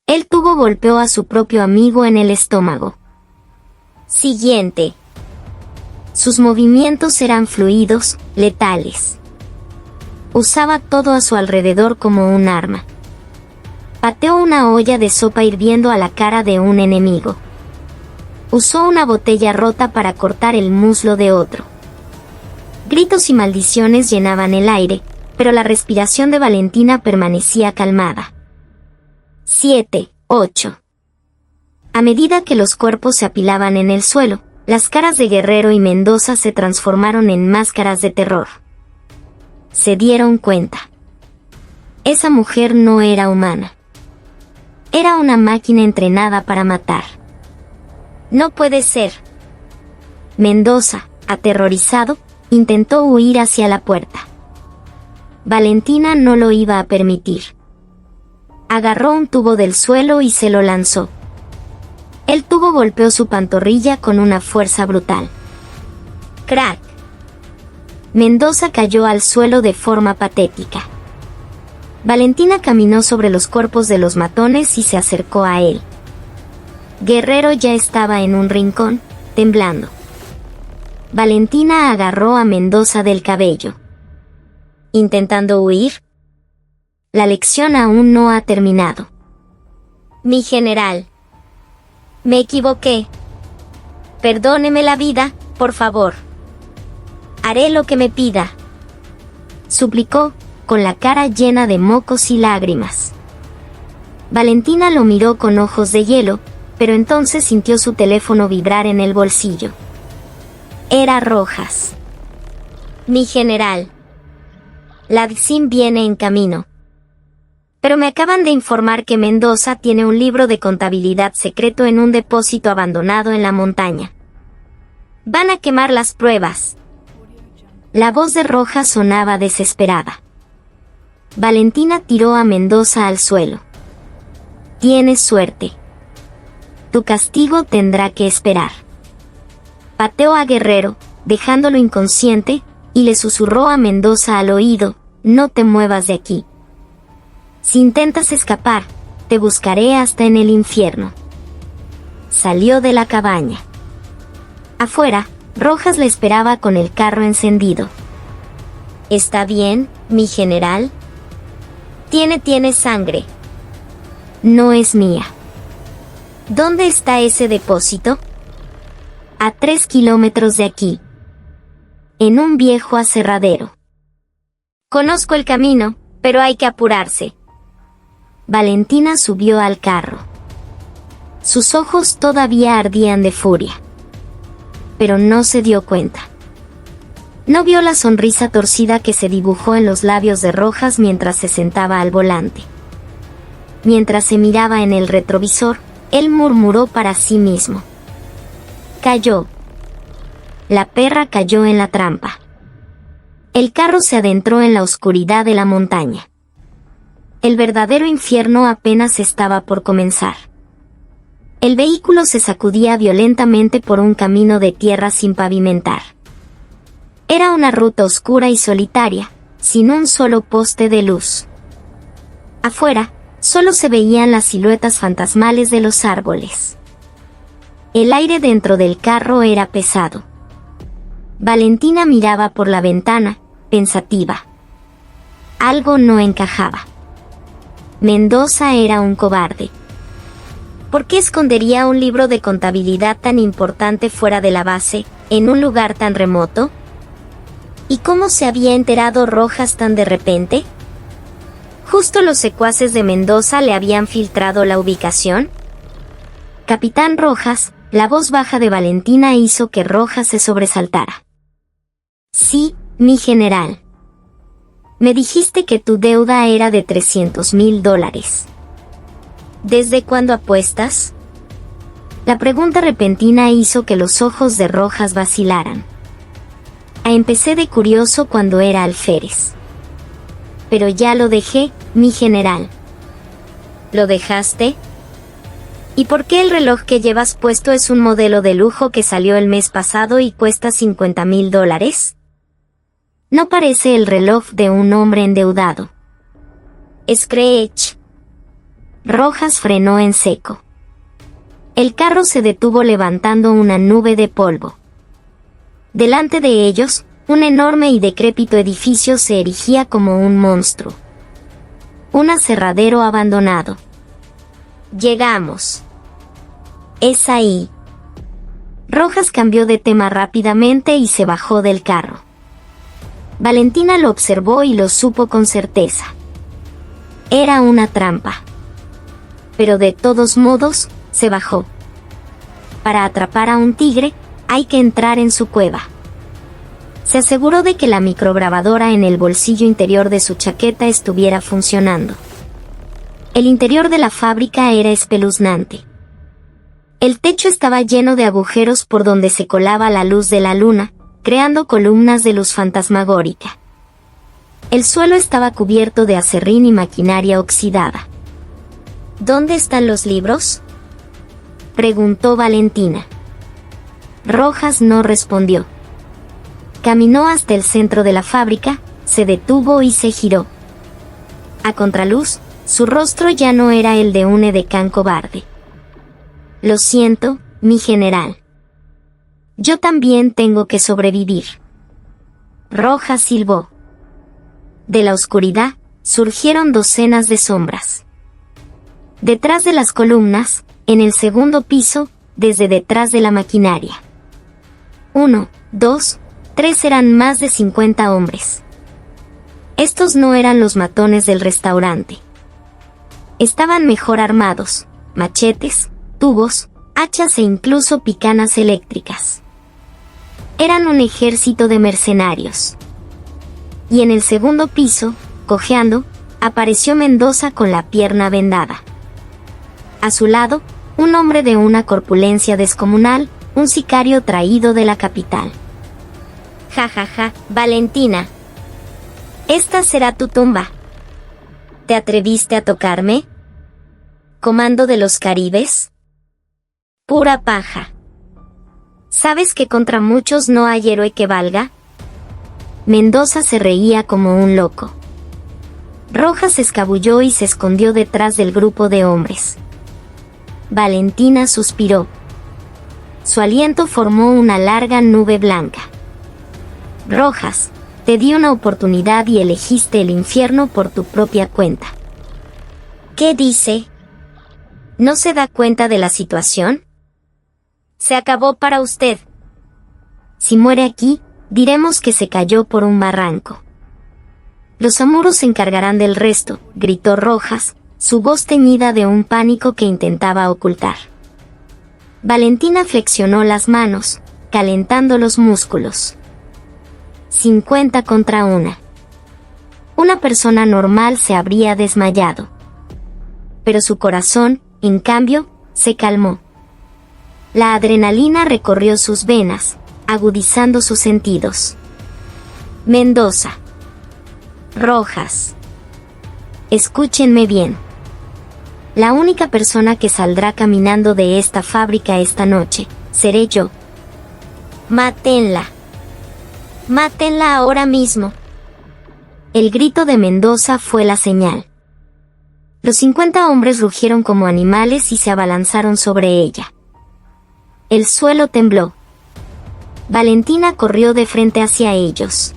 Speaker 1: El tubo golpeó a su propio amigo en el estómago. Siguiente. Sus movimientos eran fluidos, letales. Usaba todo a su alrededor como un arma. Pateó una olla de sopa hirviendo a la cara de un enemigo. Usó una botella rota para cortar el muslo de otro. Gritos y maldiciones llenaban el aire, pero la respiración de Valentina permanecía calmada. 7, 8. A medida que los cuerpos se apilaban en el suelo, las caras de Guerrero y Mendoza se transformaron en máscaras de terror. Se dieron cuenta. Esa mujer no era humana. Era una máquina entrenada para matar. No puede ser. Mendoza, aterrorizado, intentó huir hacia la puerta. Valentina no lo iba a permitir. Agarró un tubo del suelo y se lo lanzó. El tubo golpeó su pantorrilla con una fuerza brutal. ¡Crack! Mendoza cayó al suelo de forma patética. Valentina caminó sobre los cuerpos de los matones y se acercó a él. Guerrero ya estaba en un rincón, temblando. Valentina agarró a Mendoza del cabello. ¿Intentando huir? La lección aún no ha terminado. Mi general. Me equivoqué. Perdóneme la vida, por favor. Haré lo que me pida. Suplicó, con la cara llena de mocos y lágrimas. Valentina lo miró con ojos de hielo, pero entonces sintió su teléfono vibrar en el bolsillo. Era Rojas. Mi general. La DSIM viene en camino. Pero me acaban de informar que Mendoza tiene un libro de contabilidad secreto en un depósito abandonado en la montaña. Van a quemar las pruebas. La voz de Rojas sonaba desesperada. Valentina tiró a Mendoza al suelo. Tienes suerte. Tu castigo tendrá que esperar. Pateó a Guerrero, dejándolo inconsciente, y le susurró a Mendoza al oído, no te muevas de aquí. Si intentas escapar, te buscaré hasta en el infierno. Salió de la cabaña. Afuera, Rojas le esperaba con el carro encendido. ¿Está bien, mi general? Tiene sangre. No es mía. ¿Dónde está ese depósito? A 3 kilómetros de aquí. En un viejo aserradero. Conozco el camino, pero hay que apurarse. Valentina subió al carro. Sus ojos todavía ardían de furia. Pero no se dio cuenta. No vio la sonrisa torcida que se dibujó en los labios de Rojas mientras se sentaba al volante. Mientras se miraba en el retrovisor, Él murmuró para sí mismo. Cayó. La perra cayó en la trampa. El carro se adentró en la oscuridad de la montaña. El verdadero infierno apenas estaba por comenzar. El vehículo se sacudía violentamente por un camino de tierra sin pavimentar. Era una ruta oscura y solitaria, sin un solo poste de luz. Afuera, solo se veían las siluetas fantasmales de los árboles. El aire dentro del carro era pesado. Valentina miraba por la ventana, pensativa. Algo no encajaba. Mendoza era un cobarde. ¿Por qué escondería un libro de contabilidad tan importante fuera de la base, en un lugar tan remoto? ¿Y cómo se había enterado Rojas tan de repente? ¿Justo los secuaces de Mendoza le habían filtrado la ubicación? Capitán Rojas, la voz baja de Valentina hizo que Rojas se sobresaltara. Sí, mi general. Me dijiste que tu deuda era de $300,000. ¿Desde cuándo apuestas? La pregunta repentina hizo que los ojos de Rojas vacilaran. Empecé de curioso cuando era alférez. Pero ya lo dejé, mi general. ¿Lo dejaste? ¿Y por qué el reloj que llevas puesto es un modelo de lujo que salió el mes pasado y cuesta $50,000? No parece el reloj de un hombre endeudado. Screech. Rojas frenó en seco. El carro se detuvo levantando una nube de polvo. Delante de ellos, un enorme y decrépito edificio se erigía como un monstruo. Un aserradero abandonado. Llegamos. Es ahí. Rojas cambió de tema rápidamente y se bajó del carro. Valentina lo observó y lo supo con certeza. Era una trampa. Pero de todos modos, se bajó. Para atrapar a un tigre, hay que entrar en su cueva. Se aseguró de que la micrograbadora en el bolsillo interior de su chaqueta estuviera funcionando. El interior de la fábrica era espeluznante. El techo estaba lleno de agujeros por donde se colaba la luz de la luna, creando columnas de luz fantasmagórica. El suelo estaba cubierto de acerrín y maquinaria oxidada. ¿Dónde están los libros?, preguntó Valentina. Rojas no respondió. Caminó hasta el centro de la fábrica, se detuvo y se giró. A contraluz, su rostro ya no era el de un edecán cobarde. Lo siento, mi general. Yo también tengo que sobrevivir. Rojas silbó. De la oscuridad, surgieron docenas de sombras. Detrás de las columnas, en el segundo piso, desde detrás de la maquinaria. 1, 2, 3 eran más de 50 hombres. Estos no eran los matones del restaurante. Estaban mejor armados, machetes, tubos, hachas e incluso picanas eléctricas. Eran un ejército de mercenarios. Y en el segundo piso, cojeando, apareció Mendoza con la pierna vendada. A su lado, un hombre de una corpulencia descomunal, un sicario traído de la capital. Ja, ja, ja, Valentina. Esta será tu tumba. ¿Te atreviste a tocarme? ¿Comando de los Caribes? Pura paja. ¿Sabes que contra muchos no hay héroe que valga? Mendoza se reía como un loco. Rojas se escabulló y se escondió detrás del grupo de hombres. Valentina suspiró. Su aliento formó una larga nube blanca. Rojas, te di una oportunidad y elegiste el infierno por tu propia cuenta. ¿Qué dice? ¿No se da cuenta de la situación? Se acabó para usted. Si muere aquí, diremos que se cayó por un barranco. Los amuros se encargarán del resto, gritó Rojas, su voz teñida de un pánico que intentaba ocultar. Valentina flexionó las manos, calentando los músculos. 50 contra 1. Una persona normal se habría desmayado. Pero su corazón, en cambio, se calmó. La adrenalina recorrió sus venas, agudizando sus sentidos. Mendoza. Rojas. Escúchenme bien. La única persona que saldrá caminando de esta fábrica esta noche, seré yo. Mátenla. Mátenla ahora mismo. El grito de Mendoza fue la señal. Los 50 hombres rugieron como animales y se abalanzaron sobre ella. El suelo tembló. Valentina corrió de frente hacia ellos.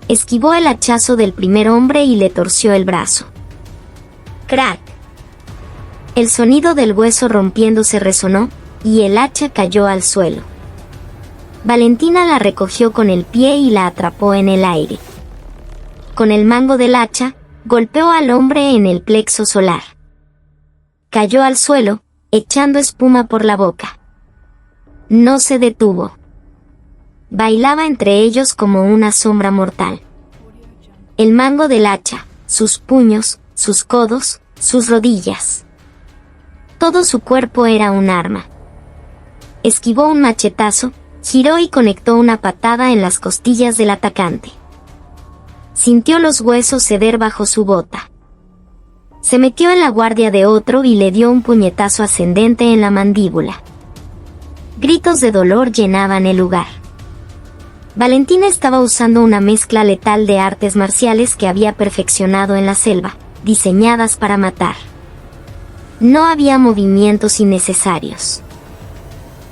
Speaker 1: Esquivó el hachazo del primer hombre y le torció el brazo. ¡Crack! El sonido del hueso rompiéndose resonó, y el hacha cayó al suelo. Valentina la recogió con el pie y la atrapó en el aire. Con el mango del hacha, golpeó al hombre en el plexo solar. Cayó al suelo, echando espuma por la boca. No se detuvo. Bailaba entre ellos como una sombra mortal. El mango del hacha, sus puños, sus codos, sus rodillas. Todo su cuerpo era un arma. Esquivó un machetazo, giró y conectó una patada en las costillas del atacante. Sintió los huesos ceder bajo su bota. Se metió en la guardia de otro y le dio un puñetazo ascendente en la mandíbula. Gritos de dolor llenaban el lugar. Valentina estaba usando una mezcla letal de artes marciales que había perfeccionado en la selva, diseñadas para matar. No había movimientos innecesarios.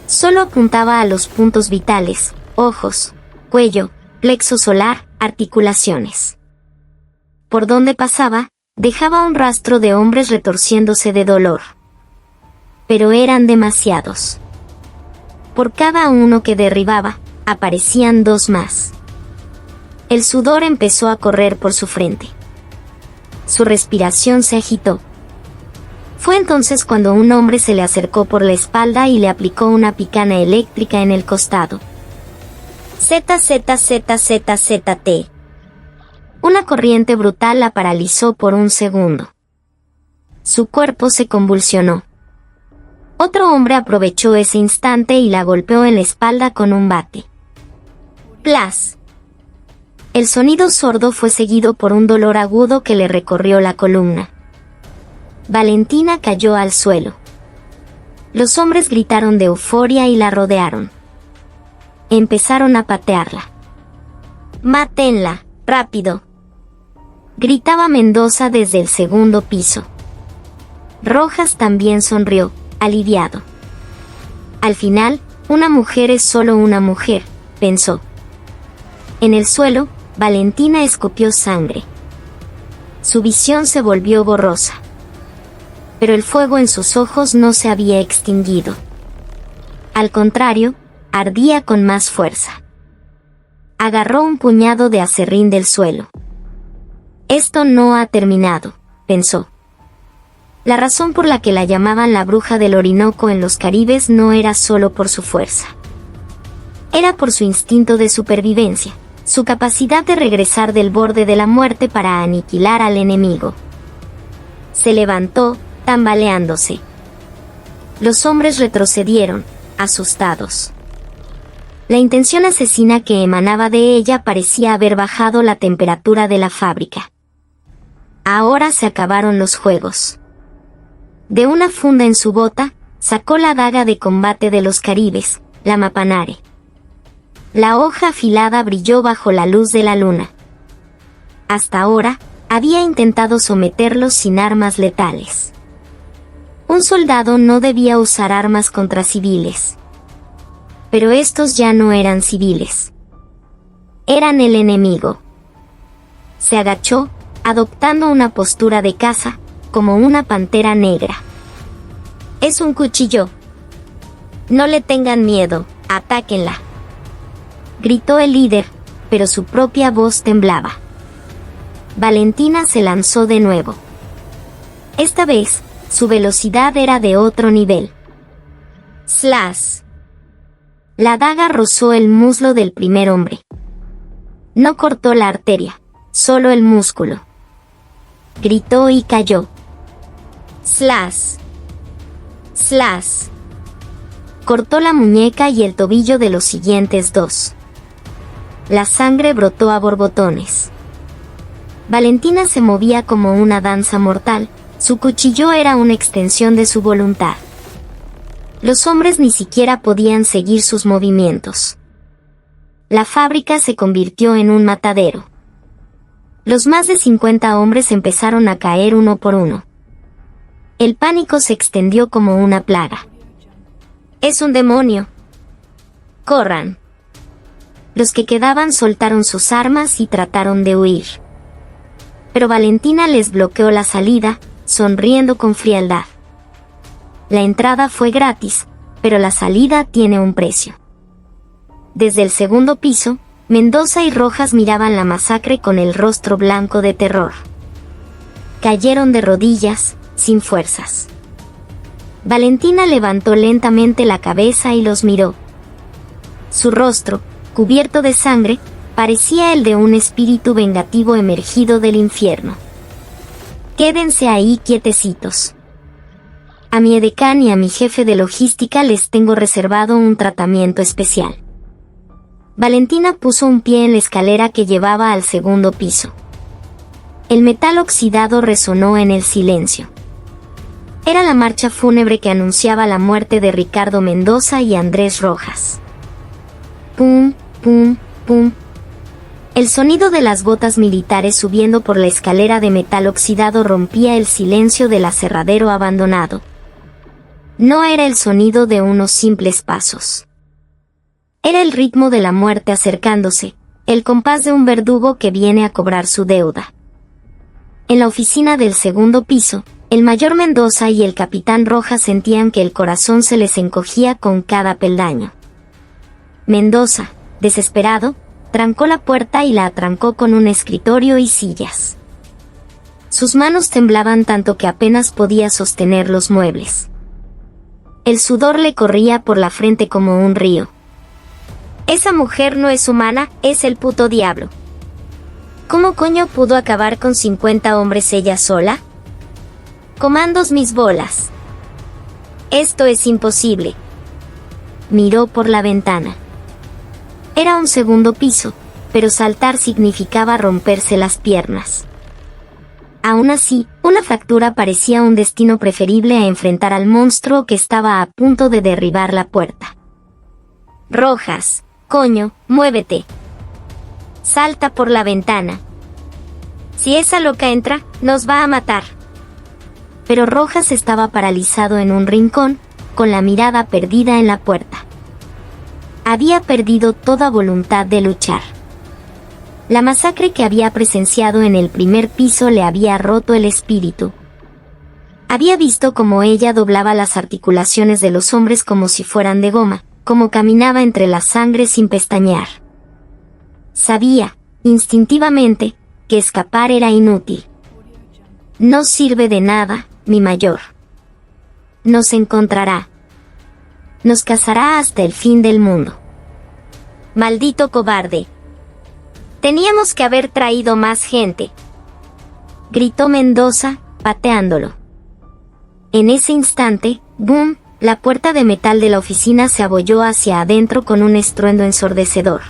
Speaker 1: Solo apuntaba a los puntos vitales, ojos, cuello, plexo solar, articulaciones. Por donde pasaba, dejaba un rastro de hombres retorciéndose de dolor. Pero eran demasiados. Por cada uno que derribaba, aparecían dos más. El sudor empezó a correr por su frente. Su respiración se agitó. Fue entonces cuando un hombre se le acercó por la espalda y le aplicó una picana eléctrica en el costado. ZZZZZT. Una corriente brutal la paralizó por un segundo. Su cuerpo se convulsionó. Otro hombre aprovechó ese instante y la golpeó en la espalda con un bate. ¡Plas! El sonido sordo fue seguido por un dolor agudo que le recorrió la columna. Valentina cayó al suelo. Los hombres gritaron de euforia y la rodearon. Empezaron a patearla. ¡Mátenla! ¡Rápido! Gritaba Mendoza desde el segundo piso. Rojas también sonrió, aliviado. Al final, una mujer es solo una mujer, pensó. En el suelo, Valentina escupió sangre. Su visión se volvió borrosa. Pero el fuego en sus ojos no se había extinguido. Al contrario, ardía con más fuerza. Agarró un puñado de acerrín del suelo. Esto no ha terminado, pensó. La razón por la que la llamaban la bruja del Orinoco en los Caribes no era solo por su fuerza. Era por su instinto de supervivencia, su capacidad de regresar del borde de la muerte para aniquilar al enemigo. Se levantó, tambaleándose. Los hombres retrocedieron, asustados. La intención asesina que emanaba de ella parecía haber bajado la temperatura de la fábrica. Ahora se acabaron los juegos. De una funda en su bota, sacó la daga de combate de los Caribes, la Mapanare. La hoja afilada brilló bajo la luz de la luna. Hasta ahora, había intentado someterlos sin armas letales. Un soldado no debía usar armas contra civiles. Pero estos ya no eran civiles. Eran el enemigo. Se agachó, adoptando una postura de caza, como una pantera negra. Es un cuchillo. No le tengan miedo, atáquenla. Gritó el líder, pero su propia voz temblaba. Valentina se lanzó de nuevo. Esta vez, su velocidad era de otro nivel. ¡Slash! La daga rozó el muslo del primer hombre. No cortó la arteria, solo el músculo. Gritó y cayó. ¡Slash! Slash. Cortó la muñeca y el tobillo de los siguientes dos. La sangre brotó a borbotones. Valentina se movía como una danza mortal, su cuchillo era una extensión de su voluntad. Los hombres ni siquiera podían seguir sus movimientos. La fábrica se convirtió en un matadero. Los más de 50 hombres empezaron a caer uno por uno. El pánico se extendió como una plaga. ¡Es un demonio! ¡Corran! Los que quedaban soltaron sus armas y trataron de huir. Pero Valentina les bloqueó la salida, sonriendo con frialdad. La entrada fue gratis, pero la salida tiene un precio. Desde el segundo piso, Mendoza y Rojas miraban la masacre con el rostro blanco de terror. Cayeron de rodillas, sin fuerzas. Valentina levantó lentamente la cabeza y los miró. Su rostro, cubierto de sangre, parecía el de un espíritu vengativo emergido del infierno. Quédense ahí quietecitos. A mi edecán y a mi jefe de logística les tengo reservado un tratamiento especial. Valentina puso un pie en la escalera que llevaba al segundo piso. El metal oxidado resonó en el silencio. Era la marcha fúnebre que anunciaba la muerte de Ricardo Mendoza y Andrés Rojas. Pum, pum, pum. El sonido de las botas militares subiendo por la escalera de metal oxidado rompía el silencio del aserradero abandonado. No era el sonido de unos simples pasos. Era el ritmo de la muerte acercándose, el compás de un verdugo que viene a cobrar su deuda. En la oficina del segundo piso, el mayor Mendoza y el capitán Rojas sentían que el corazón se les encogía con cada peldaño. Mendoza, desesperado, trancó la puerta y la atrancó con un escritorio y sillas. Sus manos temblaban tanto que apenas podía sostener los muebles. El sudor le corría por la frente como un río. Esa mujer no es humana, es el puto diablo. ¿Cómo coño pudo acabar con 50 hombres ella sola? Comandos mis bolas. Esto es imposible. Miró por la ventana. Era un segundo piso, pero saltar significaba romperse las piernas. Aún así, una fractura parecía un destino preferible a enfrentar al monstruo que estaba a punto de derribar la puerta. Rojas, coño, muévete. Salta por la ventana. Si esa loca entra, nos va a matar. Pero Rojas estaba paralizado en un rincón, con la mirada perdida en la puerta. Había perdido toda voluntad de luchar. La masacre que había presenciado en el primer piso le había roto el espíritu. Había visto cómo ella doblaba las articulaciones de los hombres como si fueran de goma, cómo caminaba entre la sangre sin pestañear. Sabía, instintivamente, que escapar era inútil. No sirve de nada, mi mayor. Nos encontrará. Nos cazará hasta el fin del mundo. Maldito cobarde. Teníamos que haber traído más gente. Gritó Mendoza, pateándolo. En ese instante, ¡boom!, la puerta de metal de la oficina se abolló hacia adentro con un estruendo ensordecedor.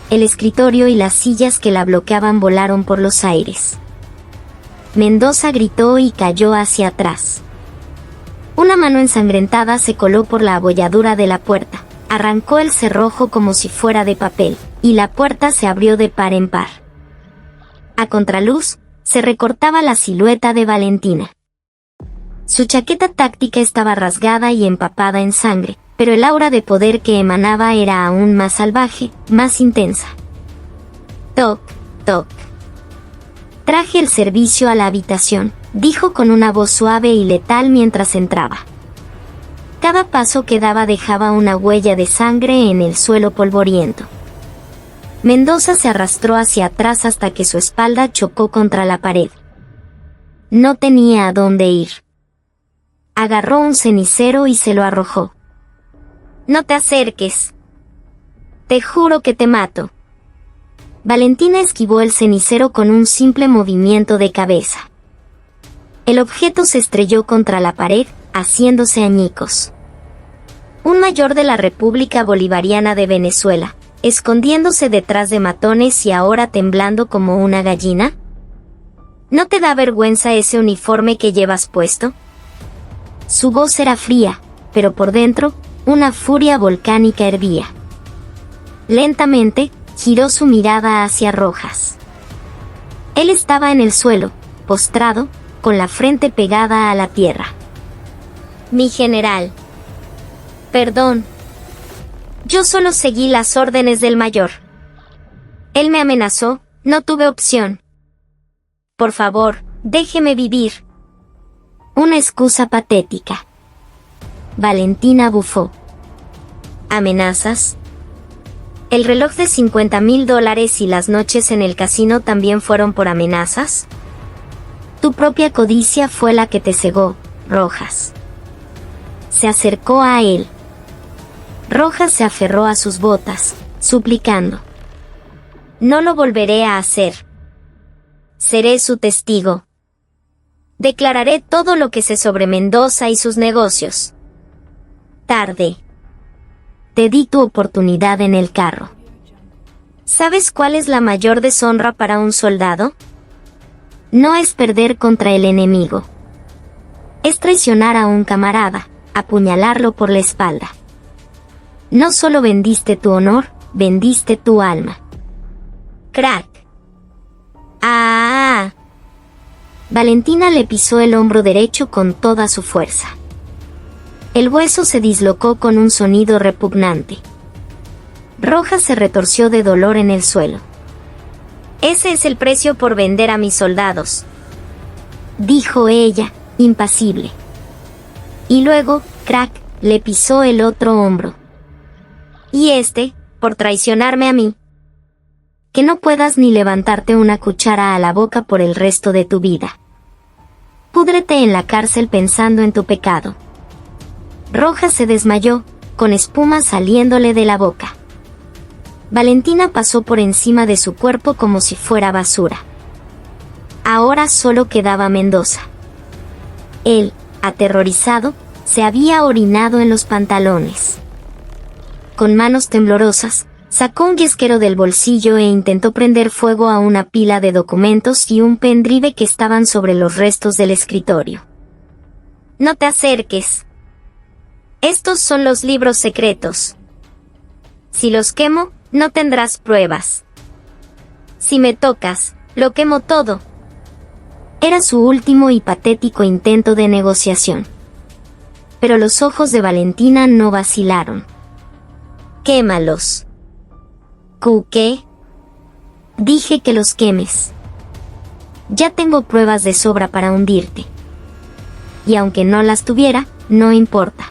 Speaker 1: El escritorio y las sillas que la bloqueaban volaron por los aires. Mendoza gritó y cayó hacia atrás. Una mano ensangrentada se coló por la abolladura de la puerta, arrancó el cerrojo como si fuera de papel, y la puerta se abrió de par en par. A contraluz, se recortaba la silueta de Valentina. Su chaqueta táctica estaba rasgada y empapada en sangre, pero el aura de poder que emanaba era aún más salvaje, más intensa. Toc, toc. Traje el servicio a la habitación, dijo con una voz suave y letal mientras entraba. Cada paso que daba dejaba una huella de sangre en el suelo polvoriento. Mendoza se arrastró hacia atrás hasta que su espalda chocó contra la pared. No tenía a dónde ir. Agarró un cenicero y se lo arrojó. No te acerques. Te juro que te mato. Valentina esquivó el cenicero con un simple movimiento de cabeza. El objeto se estrelló contra la pared, haciéndose añicos. Un mayor de la República Bolivariana de Venezuela, escondiéndose detrás de matones y ahora temblando como una gallina. ¿No te da vergüenza ese uniforme que llevas puesto? Su voz era fría, pero por dentro, una furia volcánica hervía. Lentamente, giró su mirada hacia Rojas. Él estaba en el suelo, postrado, con la frente pegada a la tierra. Mi general. Perdón. Yo solo seguí las órdenes del mayor. Él me amenazó, no tuve opción. Por favor, déjeme vivir. Una excusa patética. Valentina bufó. ¿Amenazas? ¿El reloj de $50,000 y las noches en el casino también fueron por amenazas? Tu propia codicia fue la que te cegó, Rojas. Se acercó a él. Rojas se aferró a sus botas, suplicando. No lo volveré a hacer. Seré su testigo. Declararé todo lo que sé sobre Mendoza y sus negocios. Tarde. Te di tu oportunidad en el carro. ¿Sabes cuál es la mayor deshonra para un soldado? No es perder contra el enemigo. Es traicionar a un camarada, apuñalarlo por la espalda. No solo vendiste tu honor, vendiste tu alma. Crack. ¡Ah! Valentina le pisó el hombro derecho con toda su fuerza. El hueso se dislocó con un sonido repugnante. Rojas se retorció de dolor en el suelo. Ese es el precio por vender a mis soldados, dijo ella, impasible. Y luego, crack, le pisó el otro hombro. Y por traicionarme a mí. Que no puedas ni levantarte una cuchara a la boca por el resto de tu vida. Púdrete en la cárcel pensando en tu pecado. Rojas se desmayó, con espuma saliéndole de la boca. Valentina pasó por encima de su cuerpo como si fuera basura. Ahora solo quedaba Mendoza. Él, aterrorizado, se había orinado en los pantalones. Con manos temblorosas, sacó un yesquero del bolsillo e intentó prender fuego a una pila de documentos y un pendrive que estaban sobre los restos del escritorio. No te acerques. Estos son los libros secretos. Si los quemo, no tendrás pruebas. Si me tocas, lo quemo todo. Era su último y patético intento de negociación. Pero los ojos de Valentina no vacilaron. Quémalos. ¿Qué? Dije que los quemes. Ya tengo pruebas de sobra para hundirte. Y aunque no las tuviera, no importa.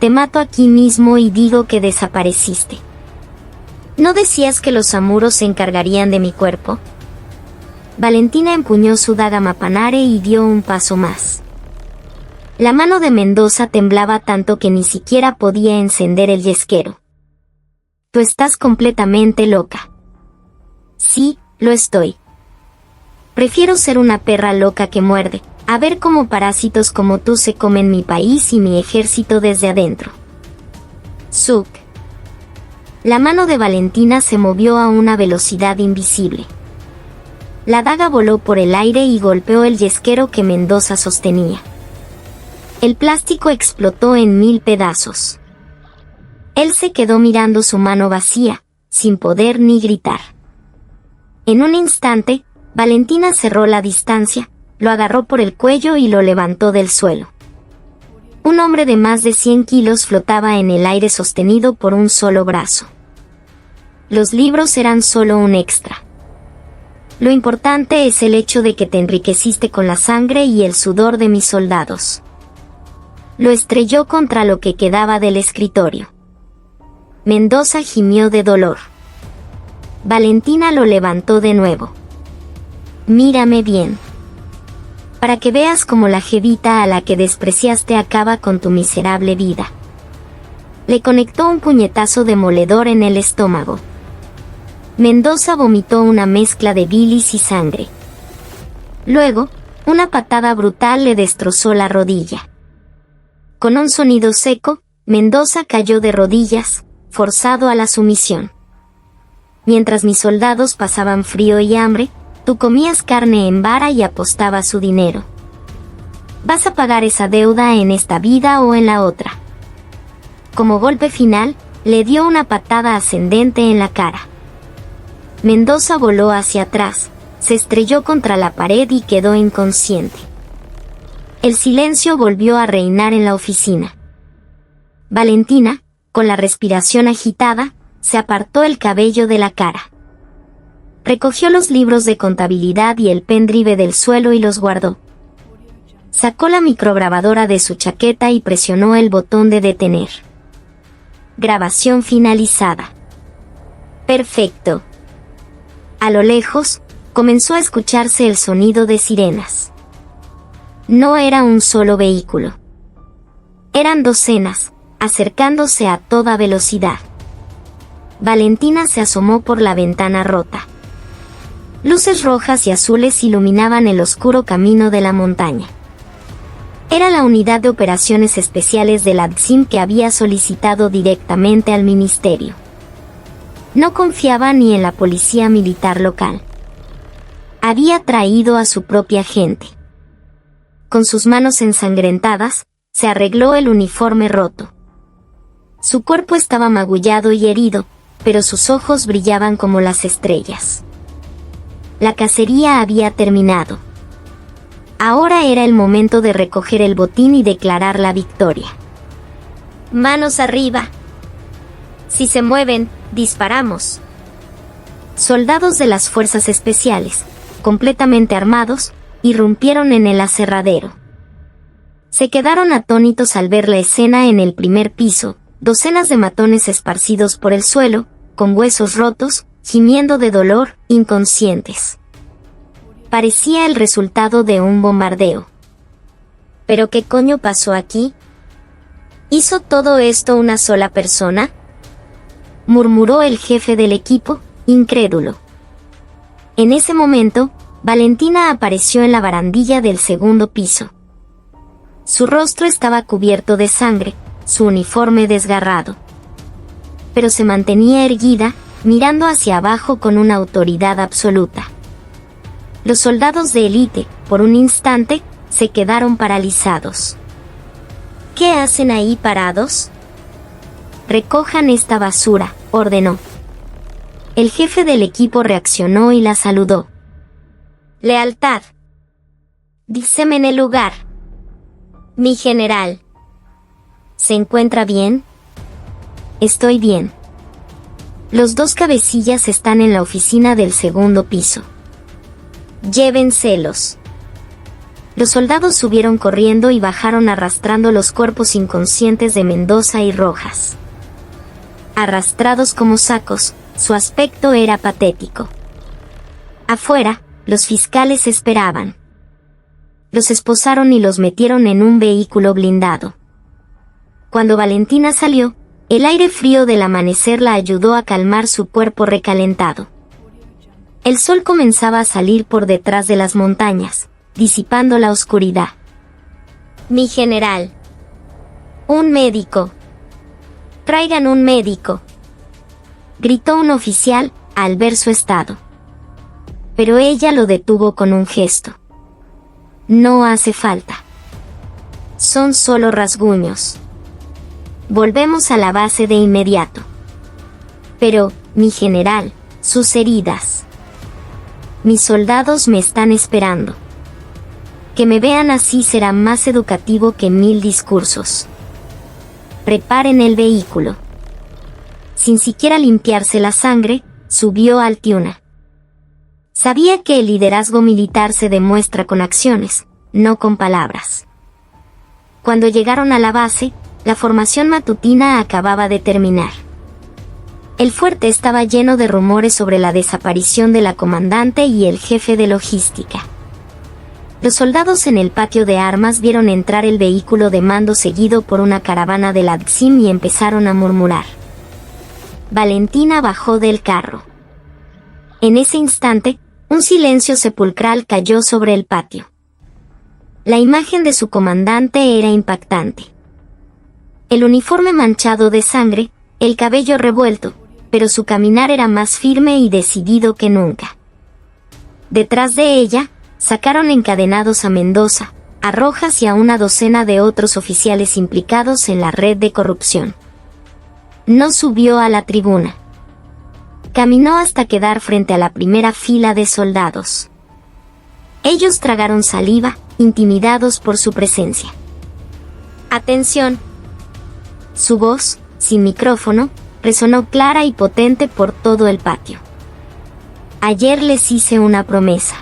Speaker 1: Te mato aquí mismo y digo que desapareciste. ¿No decías que los amuros se encargarían de mi cuerpo? Valentina empuñó su daga mapanare y dio un paso más. La mano de Mendoza temblaba tanto que ni siquiera podía encender el yesquero. Tú estás completamente loca. Sí, lo estoy. Prefiero ser una perra loca que muerde, a ver cómo parásitos como tú se comen mi país y mi ejército desde adentro. Zuc. La mano de Valentina se movió a una velocidad invisible. La daga voló por el aire y golpeó el yesquero que Mendoza sostenía. El plástico explotó en 1000 pedazos. Él se quedó mirando su mano vacía, sin poder ni gritar. En un instante, Valentina cerró la distancia, lo agarró por el cuello y lo levantó del suelo. Un hombre de más de 100 kilos flotaba en el aire sostenido por un solo brazo. Los libros eran solo un extra. Lo importante es el hecho de que te enriqueciste con la sangre y el sudor de mis soldados. Lo estrelló contra lo que quedaba del escritorio. Mendoza gimió de dolor. Valentina lo levantó de nuevo. Mírame bien. Para que veas cómo la jevita a la que despreciaste acaba con tu miserable vida. Le conectó un puñetazo demoledor en el estómago. Mendoza vomitó una mezcla de bilis y sangre. Luego, una patada brutal le destrozó la rodilla. Con un sonido seco, Mendoza cayó de rodillas, forzado a la sumisión. Mientras mis soldados pasaban frío y hambre, tú comías carne en vara y apostabas su dinero. Vas a pagar esa deuda en esta vida o en la otra. Como golpe final, le dio una patada ascendente en la cara. Mendoza voló hacia atrás, se estrelló contra la pared y quedó inconsciente. El silencio volvió a reinar en la oficina. Valentina, con la respiración agitada, se apartó el cabello de la cara. Recogió los libros de contabilidad y el pendrive del suelo y los guardó. Sacó la micrograbadora de su chaqueta y presionó el botón de detener. Grabación finalizada. Perfecto. A lo lejos, comenzó a escucharse el sonido de sirenas. No era un solo vehículo. Eran docenas, acercándose a toda velocidad. Valentina se asomó por la ventana rota. Luces rojas y azules iluminaban el oscuro camino de la montaña. Era la unidad de operaciones especiales de la DSIM que había solicitado directamente al ministerio. No confiaba ni en la policía militar local. Había traído a su propia gente. Con sus manos ensangrentadas, se arregló el uniforme roto. Su cuerpo estaba magullado y herido, pero sus ojos brillaban como las estrellas. La cacería había terminado. Ahora era el momento de recoger el botín y declarar la victoria. ¡Manos arriba! Si se mueven, disparamos. Soldados de las fuerzas especiales, completamente armados, irrumpieron en el aserradero. Se quedaron atónitos al ver la escena en el primer piso, docenas de matones esparcidos por el suelo, con huesos rotos, gimiendo de dolor, inconscientes. Parecía el resultado de un bombardeo. ¿Pero qué coño pasó aquí? ¿Hizo todo esto una sola persona?, murmuró el jefe del equipo, incrédulo. En ese momento, Valentina apareció en la barandilla del segundo piso. Su rostro estaba cubierto de sangre, su uniforme desgarrado. Pero se mantenía erguida, mirando hacia abajo con una autoridad absoluta. Los soldados de élite, por un instante, se quedaron paralizados. ¿Qué hacen ahí parados? Recojan esta basura, ordenó. El jefe del equipo reaccionó y la saludó. Lealtad. Díseme en el lugar. Mi general. ¿Se encuentra bien? Estoy bien. Los dos cabecillas están en la oficina del segundo piso. Llévenselos. Los soldados subieron corriendo y bajaron arrastrando los cuerpos inconscientes de Mendoza y Rojas. Arrastrados como sacos, su aspecto era patético. Afuera, los fiscales esperaban. Los esposaron y los metieron en un vehículo blindado. Cuando Valentina salió, el aire frío del amanecer la ayudó a calmar su cuerpo recalentado. El sol comenzaba a salir por detrás de las montañas, disipando la oscuridad. Mi general. Un médico. Traigan un médico. Gritó un oficial, al ver su estado. Pero ella lo detuvo con un gesto. No hace falta. Son solo rasguños. Volvemos a la base de inmediato. Pero, mi general, sus heridas. Mis soldados me están esperando. Que me vean así será más educativo que 1000 discursos. Preparen el vehículo. Sin siquiera limpiarse la sangre, subió al Tiuna. Sabía que el liderazgo militar se demuestra con acciones, no con palabras. Cuando llegaron a la base, la formación matutina acababa de terminar. El fuerte estaba lleno de rumores sobre la desaparición de la comandante y el jefe de logística. Los soldados en el patio de armas vieron entrar el vehículo de mando seguido por una caravana de la DSIM y empezaron a murmurar. Valentina bajó del carro. En ese instante, un silencio sepulcral cayó sobre el patio. La imagen de su comandante era impactante. El uniforme manchado de sangre, el cabello revuelto, pero su caminar era más firme y decidido que nunca. Detrás de ella, sacaron encadenados a Mendoza, a Rojas y a una docena de otros oficiales implicados en la red de corrupción. No subió a la tribuna. Caminó hasta quedar frente a la primera fila de soldados. Ellos tragaron saliva, intimidados por su presencia. ¡Atención! Su voz, sin micrófono, resonó clara y potente por todo el patio. Ayer les hice una promesa.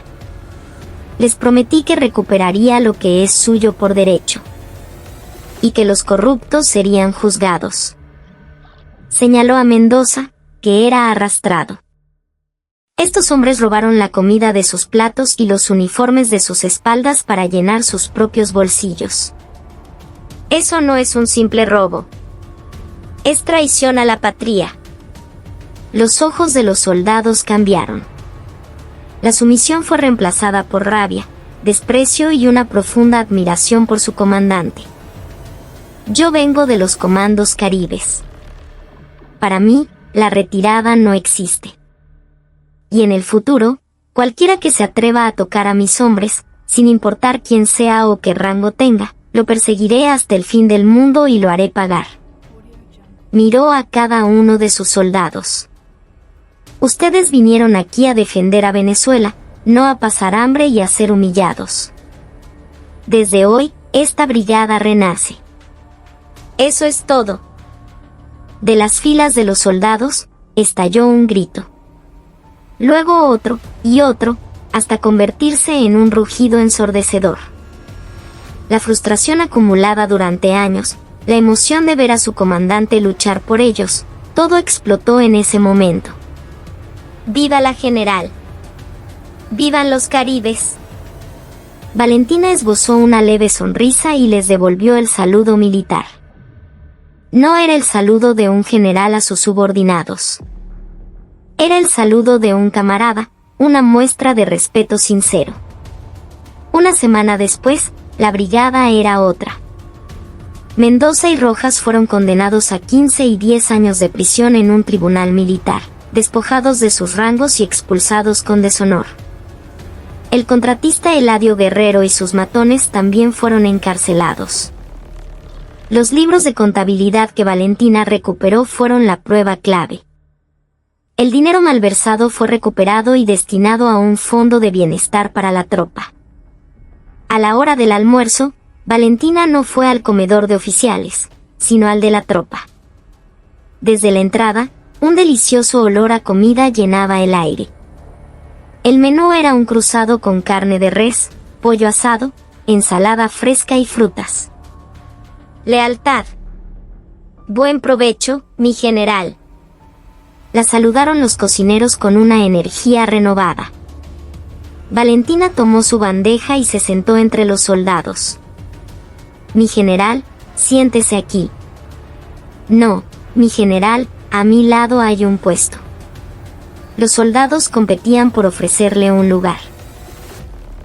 Speaker 1: Les prometí que recuperaría lo que es suyo por derecho. Y que los corruptos serían juzgados. Señaló a Mendoza, que era arrastrado. Estos hombres robaron la comida de sus platos y los uniformes de sus espaldas para llenar sus propios bolsillos. Eso no es un simple robo. Es traición a la patria. Los ojos de los soldados cambiaron. La sumisión fue reemplazada por rabia, desprecio y una profunda admiración por su comandante. Yo vengo de los comandos caribes. Para mí, la retirada no existe. Y en el futuro, cualquiera que se atreva a tocar a mis hombres, sin importar quién sea o qué rango tenga, lo perseguiré hasta el fin del mundo y lo haré pagar. Miró a cada uno de sus soldados. Ustedes vinieron aquí a defender a Venezuela, no a pasar hambre y a ser humillados. Desde hoy, esta brigada renace. Eso es todo. De las filas de los soldados, estalló un grito. Luego otro, y otro, hasta convertirse en un rugido ensordecedor. La frustración acumulada durante años, la emoción de ver a su comandante luchar por ellos, todo explotó en ese momento. ¡Viva la general! ¡Vivan los caribes! Valentina esbozó una leve sonrisa y les devolvió el saludo militar. No era el saludo de un general a sus subordinados. Era el saludo de un camarada, una muestra de respeto sincero. Una semana después, la brigada era otra. Mendoza y Rojas fueron condenados a 15 y 10 años de prisión en un tribunal militar, despojados de sus rangos y expulsados con deshonor. El contratista Eladio Guerrero y sus matones también fueron encarcelados. Los libros de contabilidad que Valentina recuperó fueron la prueba clave. El dinero malversado fue recuperado y destinado a un fondo de bienestar para la tropa. A la hora del almuerzo, Valentina no fue al comedor de oficiales, sino al de la tropa. Desde la entrada, un delicioso olor a comida llenaba el aire. El menú era un cruzado con carne de res, pollo asado, ensalada fresca y frutas. Lealtad. Buen provecho, mi general. La saludaron los cocineros con una energía renovada. Valentina tomó su bandeja y se sentó entre los soldados. Mi general, siéntese aquí. No, mi general, a mi lado hay un puesto. Los soldados competían por ofrecerle un lugar.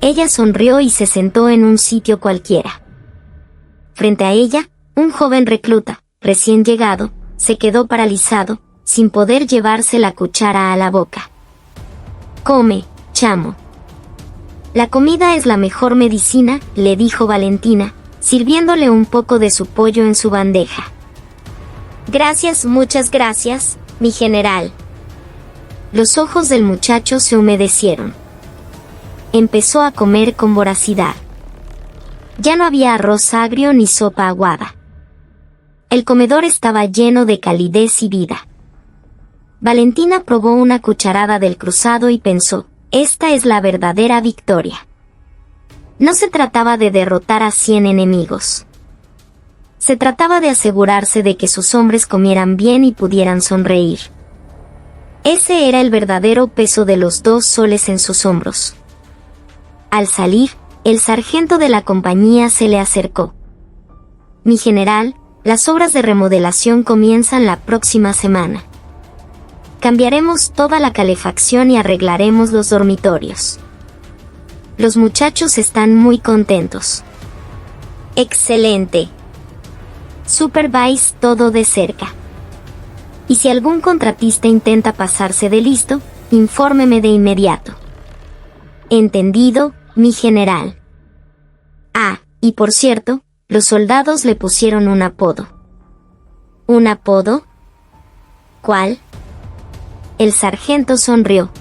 Speaker 1: Ella sonrió y se sentó en un sitio cualquiera. Frente a ella, un joven recluta, recién llegado, se quedó paralizado, sin poder llevarse la cuchara a la boca. Come, chamo. La comida es la mejor medicina, le dijo Valentina, sirviéndole un poco de su pollo en su bandeja. Gracias, muchas gracias, mi general. Los ojos del muchacho se humedecieron. Empezó a comer con voracidad. Ya no había arroz agrio ni sopa aguada. El comedor estaba lleno de calidez y vida. Valentina probó una cucharada del cruzado y pensó, esta es la verdadera victoria. No se trataba de derrotar a 100 enemigos. Se trataba de asegurarse de que sus hombres comieran bien y pudieran sonreír. Ese era el verdadero peso de los 2 soles en sus hombros. Al salir, el sargento de la compañía se le acercó. Mi general, las obras de remodelación comienzan la próxima semana. Cambiaremos toda la calefacción y arreglaremos los dormitorios. Los muchachos están muy contentos. Excelente. Supervise todo de cerca. Y si algún contratista intenta pasarse de listo, infórmeme de inmediato. Entendido, mi general. Ah, y por cierto, los soldados le pusieron un apodo. ¿Un apodo? ¿Cuál? El sargento sonrió.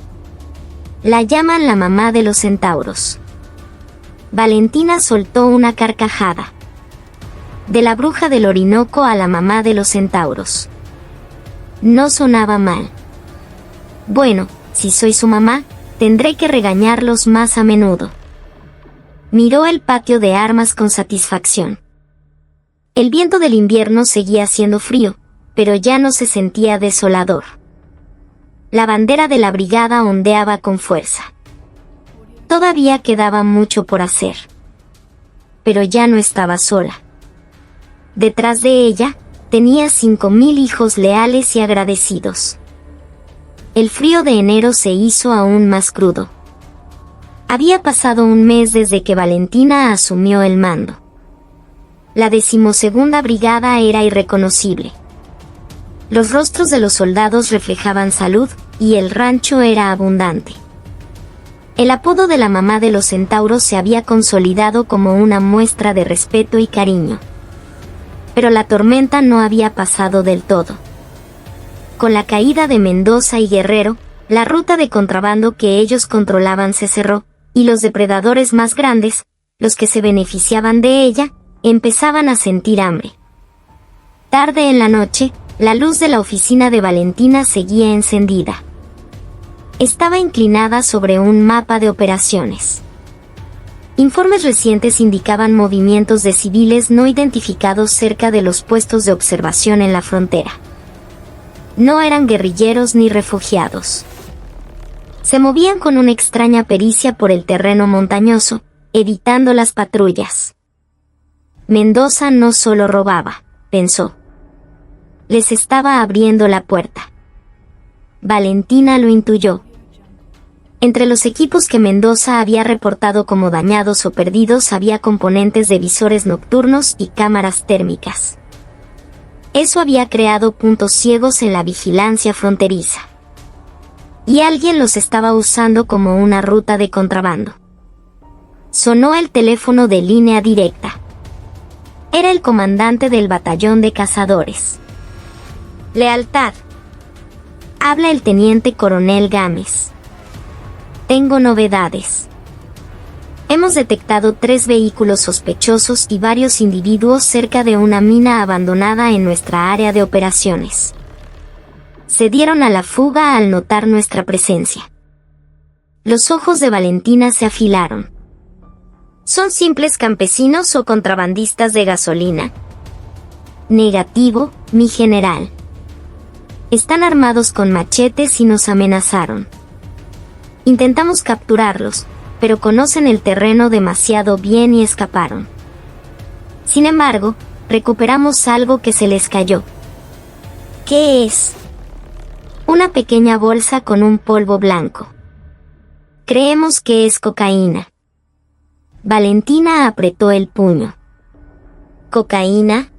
Speaker 1: La llaman la mamá de los centauros. Valentina soltó una carcajada. De la bruja del Orinoco a la mamá de los centauros. No sonaba mal. Bueno, si soy su mamá, tendré que regañarlos más a menudo. Miró el patio de armas con satisfacción. El viento del invierno seguía haciendo frío, pero ya no se sentía desolador. La bandera de la brigada ondeaba con fuerza. Todavía quedaba mucho por hacer. Pero ya no estaba sola. Detrás de ella, tenía 5.000 hijos leales y agradecidos. El frío de enero se hizo aún más crudo. Había pasado un mes desde que Valentina asumió el mando. La 12ª brigada era irreconocible. Los rostros de los soldados reflejaban salud, y el rancho era abundante. El apodo de la mamá de los centauros se había consolidado como una muestra de respeto y cariño. Pero la tormenta no había pasado del todo. Con la caída de Mendoza y Guerrero, la ruta de contrabando que ellos controlaban se cerró, y los depredadores más grandes, los que se beneficiaban de ella, empezaban a sentir hambre. Tarde en la noche, la luz de la oficina de Valentina seguía encendida. Estaba inclinada sobre un mapa de operaciones. Informes recientes indicaban movimientos de civiles no identificados cerca de los puestos de observación en la frontera. No eran guerrilleros ni refugiados. Se movían con una extraña pericia por el terreno montañoso, evitando las patrullas. Mendoza no solo robaba, pensó. Les estaba abriendo la puerta. Valentina lo intuyó. Entre los equipos que Mendoza había reportado como dañados o perdidos había componentes de visores nocturnos y cámaras térmicas. Eso había creado puntos ciegos en la vigilancia fronteriza. Y alguien los estaba usando como una ruta de contrabando. Sonó el teléfono de línea directa. Era el comandante del batallón de cazadores. Lealtad. Habla el teniente coronel Gámez. Tengo novedades. Hemos detectado 3 vehículos sospechosos y varios individuos cerca de una mina abandonada en nuestra área de operaciones. Se dieron a la fuga al notar nuestra presencia. Los ojos de Valentina se afilaron. ¿Son simples campesinos o contrabandistas de gasolina? Negativo, mi general. Están armados con machetes y nos amenazaron. Intentamos capturarlos, pero conocen el terreno demasiado bien y escaparon. Sin embargo, recuperamos algo que se les cayó. ¿Qué es? Una pequeña bolsa con un polvo blanco. Creemos que es cocaína. Valentina apretó el puño. ¿Cocaína?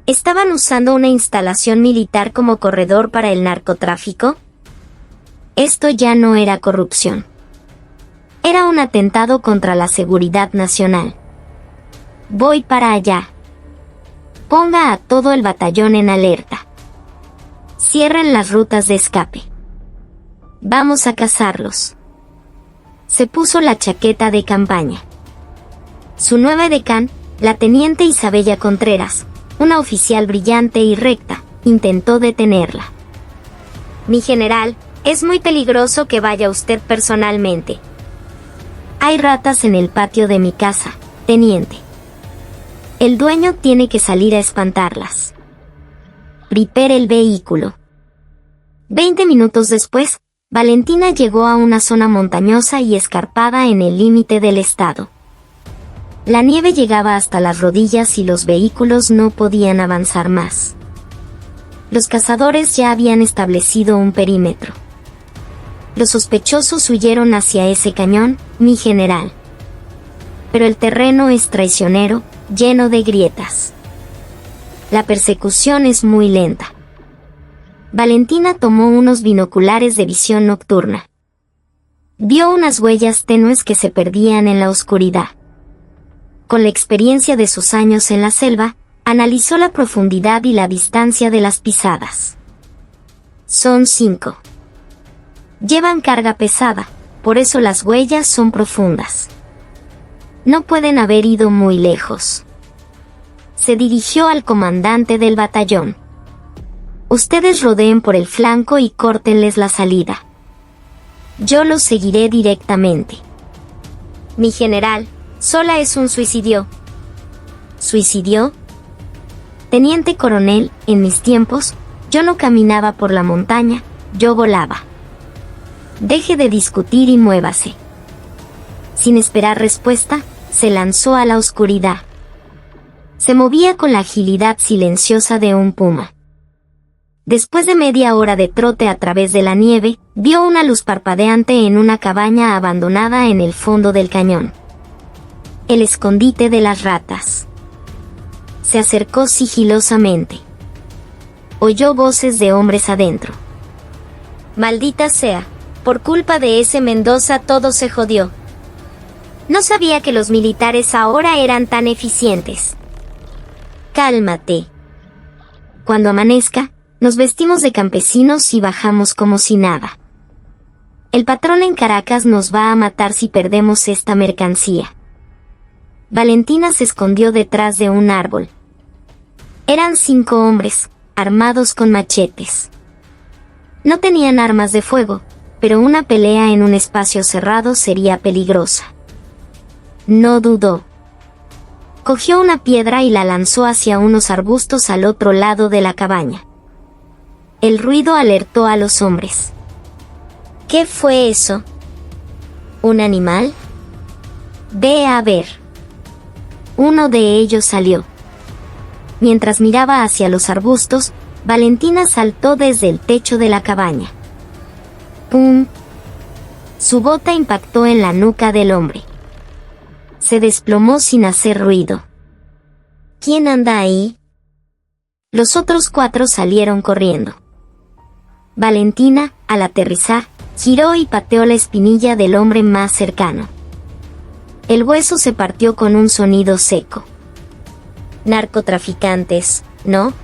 Speaker 1: ¿Estaban usando una instalación militar como corredor para el narcotráfico? Esto ya no era corrupción. Era un atentado contra la seguridad nacional. Voy para allá. Ponga a todo el batallón en alerta. Cierren las rutas de escape. Vamos a cazarlos. Se puso la chaqueta de campaña. Su nueva edecán, la teniente Isabella Contreras, una oficial brillante y recta, intentó detenerla. Mi general, es muy peligroso que vaya usted personalmente. Hay ratas en el patio de mi casa, teniente. El dueño tiene que salir a espantarlas. Prepare el vehículo. 20 minutos después, Valentina llegó a una zona montañosa y escarpada en el límite del estado. La nieve llegaba hasta las rodillas y los vehículos no podían avanzar más. Los cazadores ya habían establecido un perímetro. Los sospechosos huyeron hacia ese cañón, mi general. Pero el terreno es traicionero, lleno de grietas. La persecución es muy lenta. Valentina tomó unos binoculares de visión nocturna. Vio unas huellas tenues que se perdían en la oscuridad. Con la experiencia de sus años en la selva, analizó la profundidad y la distancia de las pisadas. Son 5. Llevan carga pesada, por eso las huellas son profundas. No pueden haber ido muy lejos. Se dirigió al comandante del batallón. Ustedes rodeen por el flanco y córtenles la salida. Yo los seguiré directamente. Mi general, Sola es un suicidio. ¿Suicidio? Teniente coronel, en mis tiempos, yo no caminaba por la montaña, yo volaba. Deje de discutir y muévase. Sin esperar respuesta, se lanzó a la oscuridad. Se movía con la agilidad silenciosa de un puma. Después de media hora de trote a través de la nieve, vio una luz parpadeante en una cabaña abandonada en el fondo del cañón. El escondite de las ratas. Se acercó sigilosamente. Oyó voces de hombres adentro. Maldita sea, por culpa de ese Mendoza todo se jodió. No sabía que los militares ahora eran tan eficientes. Cálmate. Cuando amanezca, nos vestimos de campesinos y bajamos como si nada. El patrón en Caracas nos va a matar si perdemos esta mercancía. Valentina se escondió detrás de un árbol. Eran 5 hombres, armados con machetes. No tenían armas de fuego, pero una pelea en un espacio cerrado sería peligrosa. No dudó. Cogió una piedra y la lanzó hacia unos arbustos al otro lado de la cabaña. El ruido alertó a los hombres. ¿Qué fue eso? ¿Un animal? Ve a ver. Uno de ellos salió. Mientras miraba hacia los arbustos, Valentina saltó desde el techo de la cabaña. ¡Pum! Su bota impactó en la nuca del hombre. Se desplomó sin hacer ruido. ¿Quién anda ahí? Los otros 4 salieron corriendo. Valentina, al aterrizar, giró y pateó la espinilla del hombre más cercano. El hueso se partió con un sonido seco. Narcotraficantes, ¿no?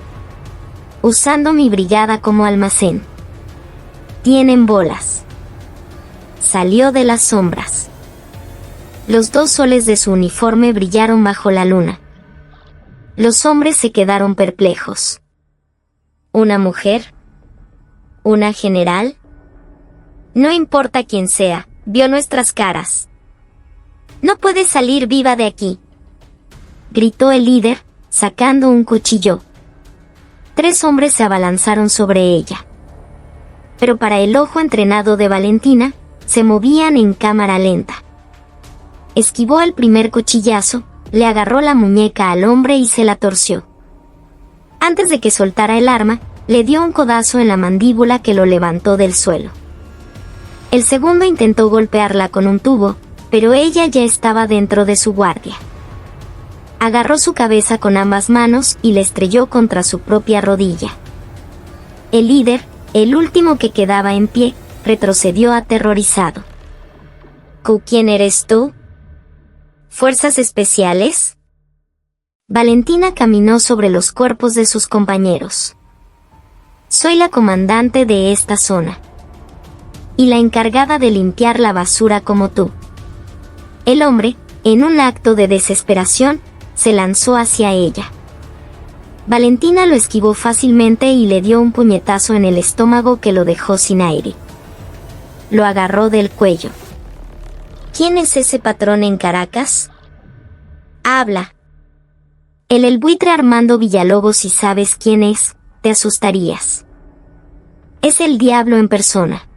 Speaker 1: Usando mi brigada como almacén. Tienen bolas. Salió de las sombras. Los 2 soles de su uniforme brillaron bajo la luna. Los hombres se quedaron perplejos. ¿Una mujer? ¿Una general? No importa quién sea, vio nuestras caras. No puedes salir viva de aquí, gritó el líder, sacando un cuchillo. 3 hombres se abalanzaron sobre ella. Pero para el ojo entrenado de Valentina, se movían en cámara lenta. Esquivó el primer cuchillazo, le agarró la muñeca al hombre y se la torció. Antes de que soltara el arma, le dio un codazo en la mandíbula que lo levantó del suelo. El segundo intentó golpearla con un tubo, pero ella ya estaba dentro de su guardia. Agarró su cabeza con ambas manos y le estrelló contra su propia rodilla. El líder, el último que quedaba en pie, retrocedió aterrorizado. ¿Quién eres tú? ¿Fuerzas especiales? Valentina caminó sobre los cuerpos de sus compañeros. Soy la comandante de esta zona. Y la encargada de limpiar la basura como tú. El hombre, en un acto de desesperación, se lanzó hacia ella. Valentina lo esquivó fácilmente y le dio un puñetazo en el estómago que lo dejó sin aire. Lo agarró del cuello. ¿Quién es ese patrón en Caracas? Habla. El buitre Armando Villalobos, si sabes quién es, te asustarías. Es el diablo en persona.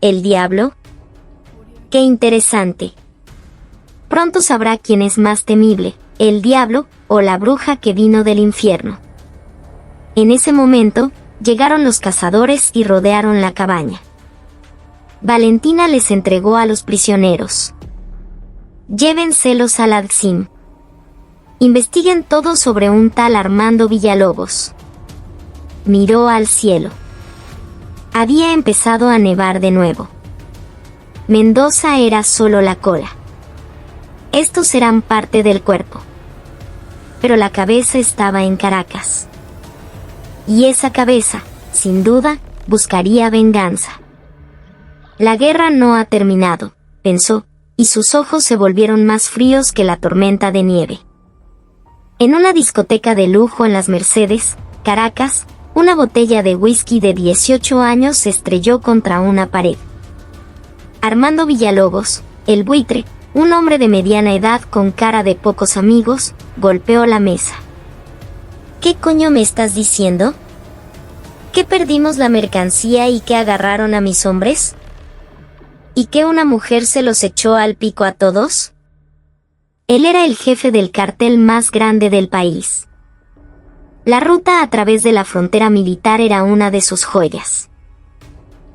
Speaker 1: ¿El diablo? ¡Qué interesante! Pronto sabrá quién es más temible, el diablo o la bruja que vino del infierno. En ese momento, llegaron los cazadores y rodearon la cabaña. Valentina les entregó a los prisioneros. Llévenselos al Alcim. Investiguen todo sobre un tal Armando Villalobos. Miró al cielo. Había empezado a nevar de nuevo. Mendoza era solo la cola. Estos eran parte del cuerpo. Pero la cabeza estaba en Caracas. Y esa cabeza, sin duda, buscaría venganza. La guerra no ha terminado, pensó, y sus ojos se volvieron más fríos que la tormenta de nieve. En una discoteca de lujo en Las Mercedes, Caracas, una botella de whisky de 18 años se estrelló contra una pared. Armando Villalobos, el buitre, un hombre de mediana edad con cara de pocos amigos, golpeó la mesa. ¿Qué coño me estás diciendo? ¿Que perdimos la mercancía y que agarraron a mis hombres? ¿Y que una mujer se los echó al pico a todos? Él era el jefe del cartel más grande del país. La ruta a través de la frontera militar era una de sus joyas.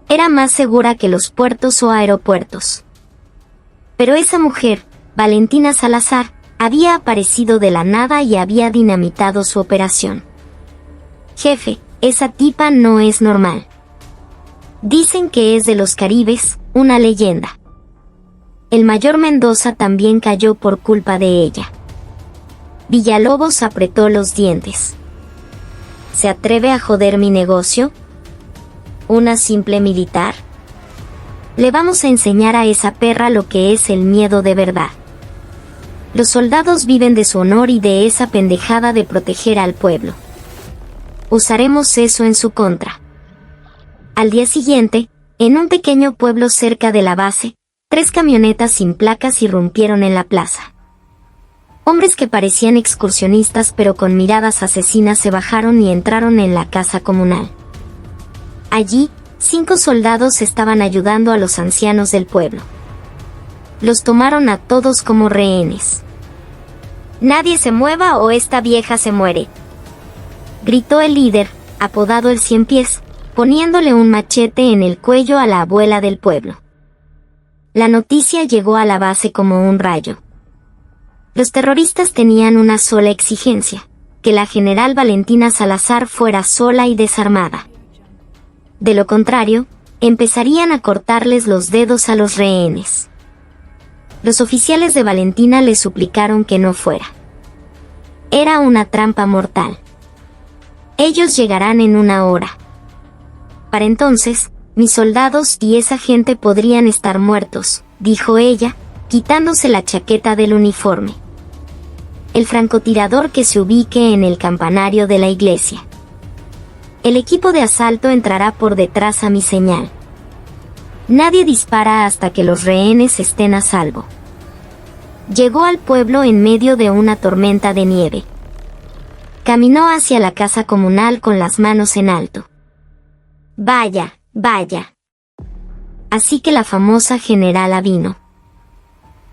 Speaker 1: Era más segura que los puertos o aeropuertos. Pero esa mujer, Valentina Salazar, había aparecido de la nada y había dinamitado su operación. Jefe, esa tipa no es normal. Dicen que es de los Caribes, una leyenda. El mayor Mendoza también cayó por culpa de ella. Villalobos apretó los dientes. ¿Se atreve a joder mi negocio? ¿Una simple militar? Le vamos a enseñar a esa perra lo que es el miedo de verdad. Los soldados viven de su honor y de esa pendejada de proteger al pueblo. Usaremos eso en su contra. Al día siguiente, en un pequeño pueblo cerca de la base, 3 camionetas sin placas irrumpieron en la plaza. Hombres que parecían excursionistas pero con miradas asesinas se bajaron y entraron en la casa comunal. Allí, 5 soldados estaban ayudando a los ancianos del pueblo. Los tomaron a todos como rehenes. «Nadie se mueva o esta vieja se muere», gritó el líder, apodado el Ciempiés, poniéndole un machete en el cuello a la abuela del pueblo. La noticia llegó a la base como un rayo. Los terroristas tenían una sola exigencia: que la general Valentina Salazar fuera sola y desarmada. De lo contrario, empezarían a cortarles los dedos a los rehenes. Los oficiales de Valentina le suplicaron que no fuera. Era una trampa mortal. Ellos llegarán en una hora. Para entonces, mis soldados y esa gente podrían estar muertos, dijo ella, quitándose la chaqueta del uniforme. El francotirador que se ubique en el campanario de la iglesia. El equipo de asalto entrará por detrás a mi señal. Nadie dispara hasta que los rehenes estén a salvo. Llegó al pueblo en medio de una tormenta de nieve. Caminó hacia la casa comunal con las manos en alto. Vaya, vaya. Así que la famosa generala vino.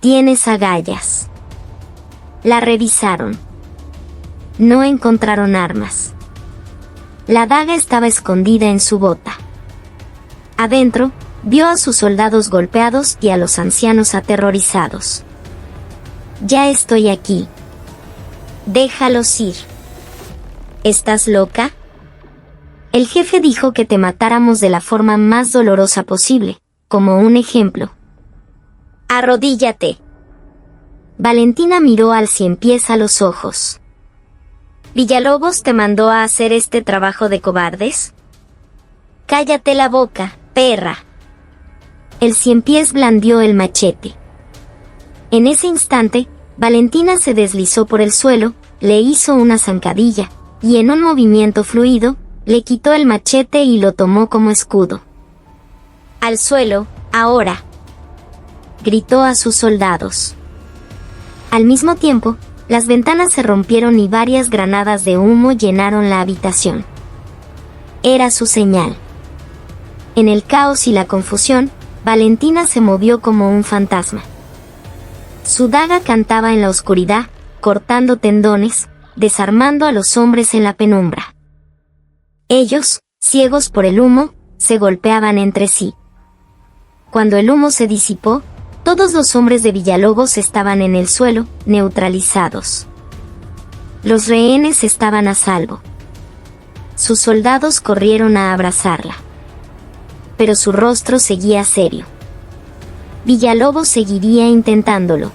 Speaker 1: Tienes agallas. La revisaron. No encontraron armas. La daga estaba escondida en su bota. Adentro, vio a sus soldados golpeados y a los ancianos aterrorizados. Ya estoy aquí. Déjalos ir. ¿Estás loca? El jefe dijo que te matáramos de la forma más dolorosa posible, como un ejemplo. Arrodíllate. Valentina miró al Ciempiés a los ojos. ¿Villalobos te mandó a hacer este trabajo de cobardes? Cállate la boca, perra. El Ciempiés blandió el machete. En ese instante, Valentina se deslizó por el suelo, le hizo una zancadilla, y en un movimiento fluido, le quitó el machete y lo tomó como escudo. Al suelo, ahora. Gritó a sus soldados. Al mismo tiempo, las ventanas se rompieron y varias granadas de humo llenaron la habitación. Era su señal. En el caos y la confusión, Valentina se movió como un fantasma. Su daga cantaba en la oscuridad, cortando tendones, desarmando a los hombres en la penumbra. Ellos, ciegos por el humo, se golpeaban entre sí. Cuando el humo se disipó, todos los hombres de Villalobos estaban en el suelo, neutralizados. Los rehenes estaban a salvo. Sus soldados corrieron a abrazarla. Pero su rostro seguía serio. Villalobos seguiría intentándolo.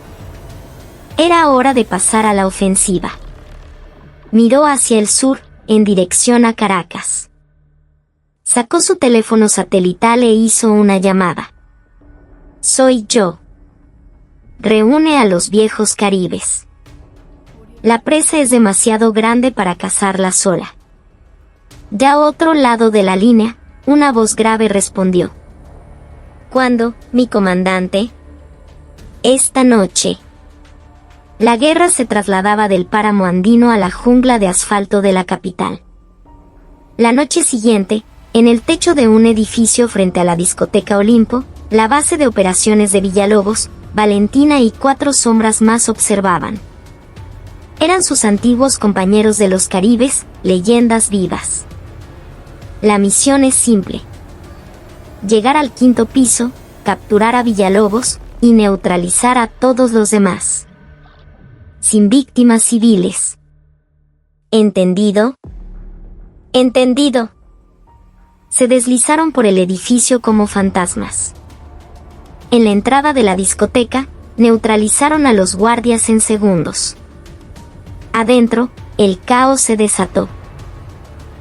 Speaker 1: Era hora de pasar a la ofensiva. Miró hacia el sur, en dirección a Caracas. Sacó su teléfono satelital e hizo una llamada. Soy yo. Reúne a los viejos caribes. La presa es demasiado grande para cazarla sola. Ya a otro lado de la línea, una voz grave respondió. ¿Cuándo, mi comandante? Esta noche. La guerra se trasladaba del páramo andino a la jungla de asfalto de la capital. La noche siguiente, en el techo de un edificio frente a la discoteca Olimpo, la base de operaciones de Villalobos, Valentina y 4 sombras más observaban. Eran sus antiguos compañeros de los Caribes, leyendas vivas. La misión es simple. Llegar al 5º piso, capturar a Villalobos y neutralizar a todos los demás. Sin víctimas civiles. ¿Entendido? Entendido. Se deslizaron por el edificio como fantasmas. En la entrada de la discoteca, neutralizaron a los guardias en segundos. Adentro, el caos se desató.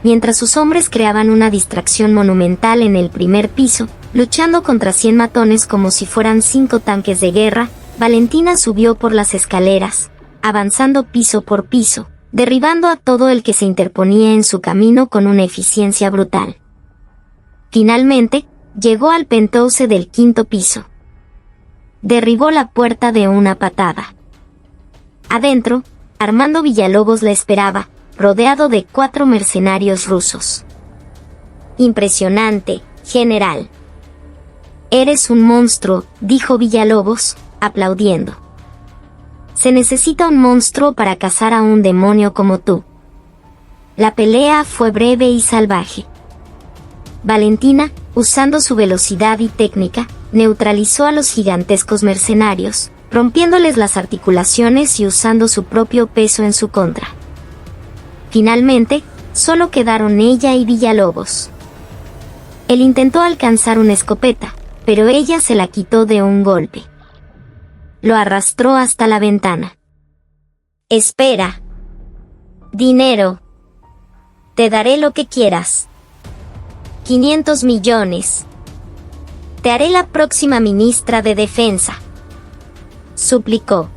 Speaker 1: Mientras sus hombres creaban una distracción monumental en el primer piso, luchando contra 100 matones como si fueran 5 tanques de guerra, Valentina subió por las escaleras, avanzando piso por piso, derribando a todo el que se interponía en su camino con una eficiencia brutal. Finalmente, llegó al penthouse del 5º piso. Derribó la puerta de una patada. Adentro, Armando Villalobos la esperaba, rodeado de 4 mercenarios rusos. Impresionante, general. Eres un monstruo, dijo Villalobos, aplaudiendo. Se necesita un monstruo para cazar a un demonio como tú. La pelea fue breve y salvaje. Valentina, usando su velocidad y técnica, neutralizó a los gigantescos mercenarios, rompiéndoles las articulaciones y usando su propio peso en su contra. Finalmente, solo quedaron ella y Villalobos. Él intentó alcanzar una escopeta, pero ella se la quitó de un golpe. Lo arrastró hasta la ventana. Espera. Dinero. Te daré lo que quieras. 500 millones. Te haré la próxima ministra de Defensa. Suplicó.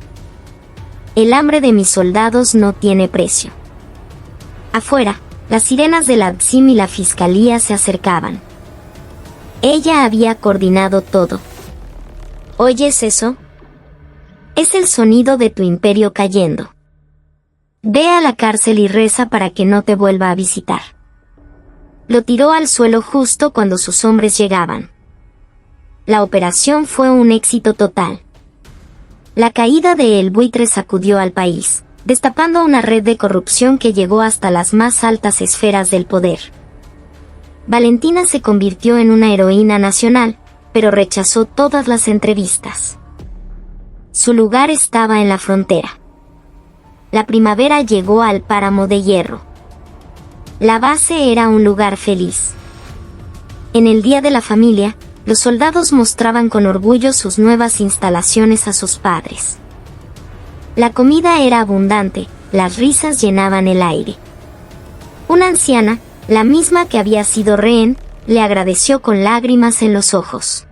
Speaker 1: El hambre de mis soldados no tiene precio. Afuera, las sirenas de la ADSIM y la fiscalía se acercaban. Ella había coordinado todo. ¿Oyes eso? Es el sonido de tu imperio cayendo. Ve a la cárcel y reza para que no te vuelva a visitar. Lo tiró al suelo justo cuando sus hombres llegaban. La operación fue un éxito total. La caída de El Buitre sacudió al país, destapando una red de corrupción que llegó hasta las más altas esferas del poder. Valentina se convirtió en una heroína nacional, pero rechazó todas las entrevistas. Su lugar estaba en la frontera. La primavera llegó al páramo de hierro. La base era un lugar feliz. En el Día de la Familia, los soldados mostraban con orgullo sus nuevas instalaciones a sus padres. La comida era abundante, las risas llenaban el aire. Una anciana, la misma que había sido rehén, le agradeció con lágrimas en los ojos.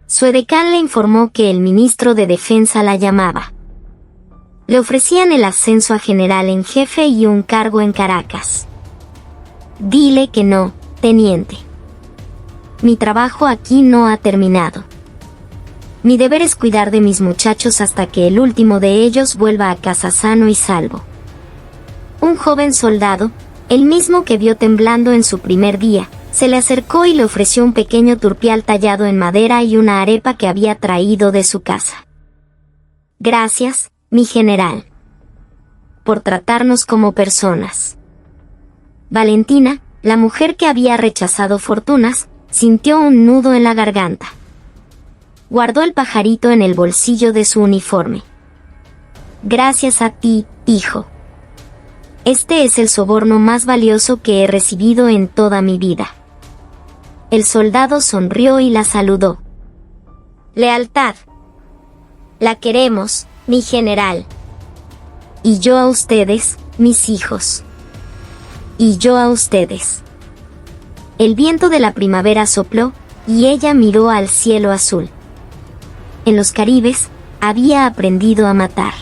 Speaker 1: Su edecán le informó que el ministro de Defensa la llamaba. Le ofrecían el ascenso a general en jefe y un cargo en Caracas. Dile que no, teniente. Mi trabajo aquí no ha terminado. Mi deber es cuidar de mis muchachos hasta que el último de ellos vuelva a casa sano y salvo. Un joven soldado, el mismo que vio temblando en su primer día, se le acercó y le ofreció un pequeño turpial tallado en madera y una arepa que había traído de su casa. Gracias, mi general, por tratarnos como personas. Valentina, la mujer que había rechazado fortunas, sintió un nudo en la garganta. Guardó el pajarito en el bolsillo de su uniforme. Gracias a ti, hijo. Este es el soborno más valioso que he recibido en toda mi vida. El soldado sonrió y la saludó. Lealtad. La queremos, mi general. Y yo a ustedes, mis hijos. Y yo a ustedes. El viento de la primavera sopló, y ella miró al cielo azul. En los Caribes, había aprendido a matar.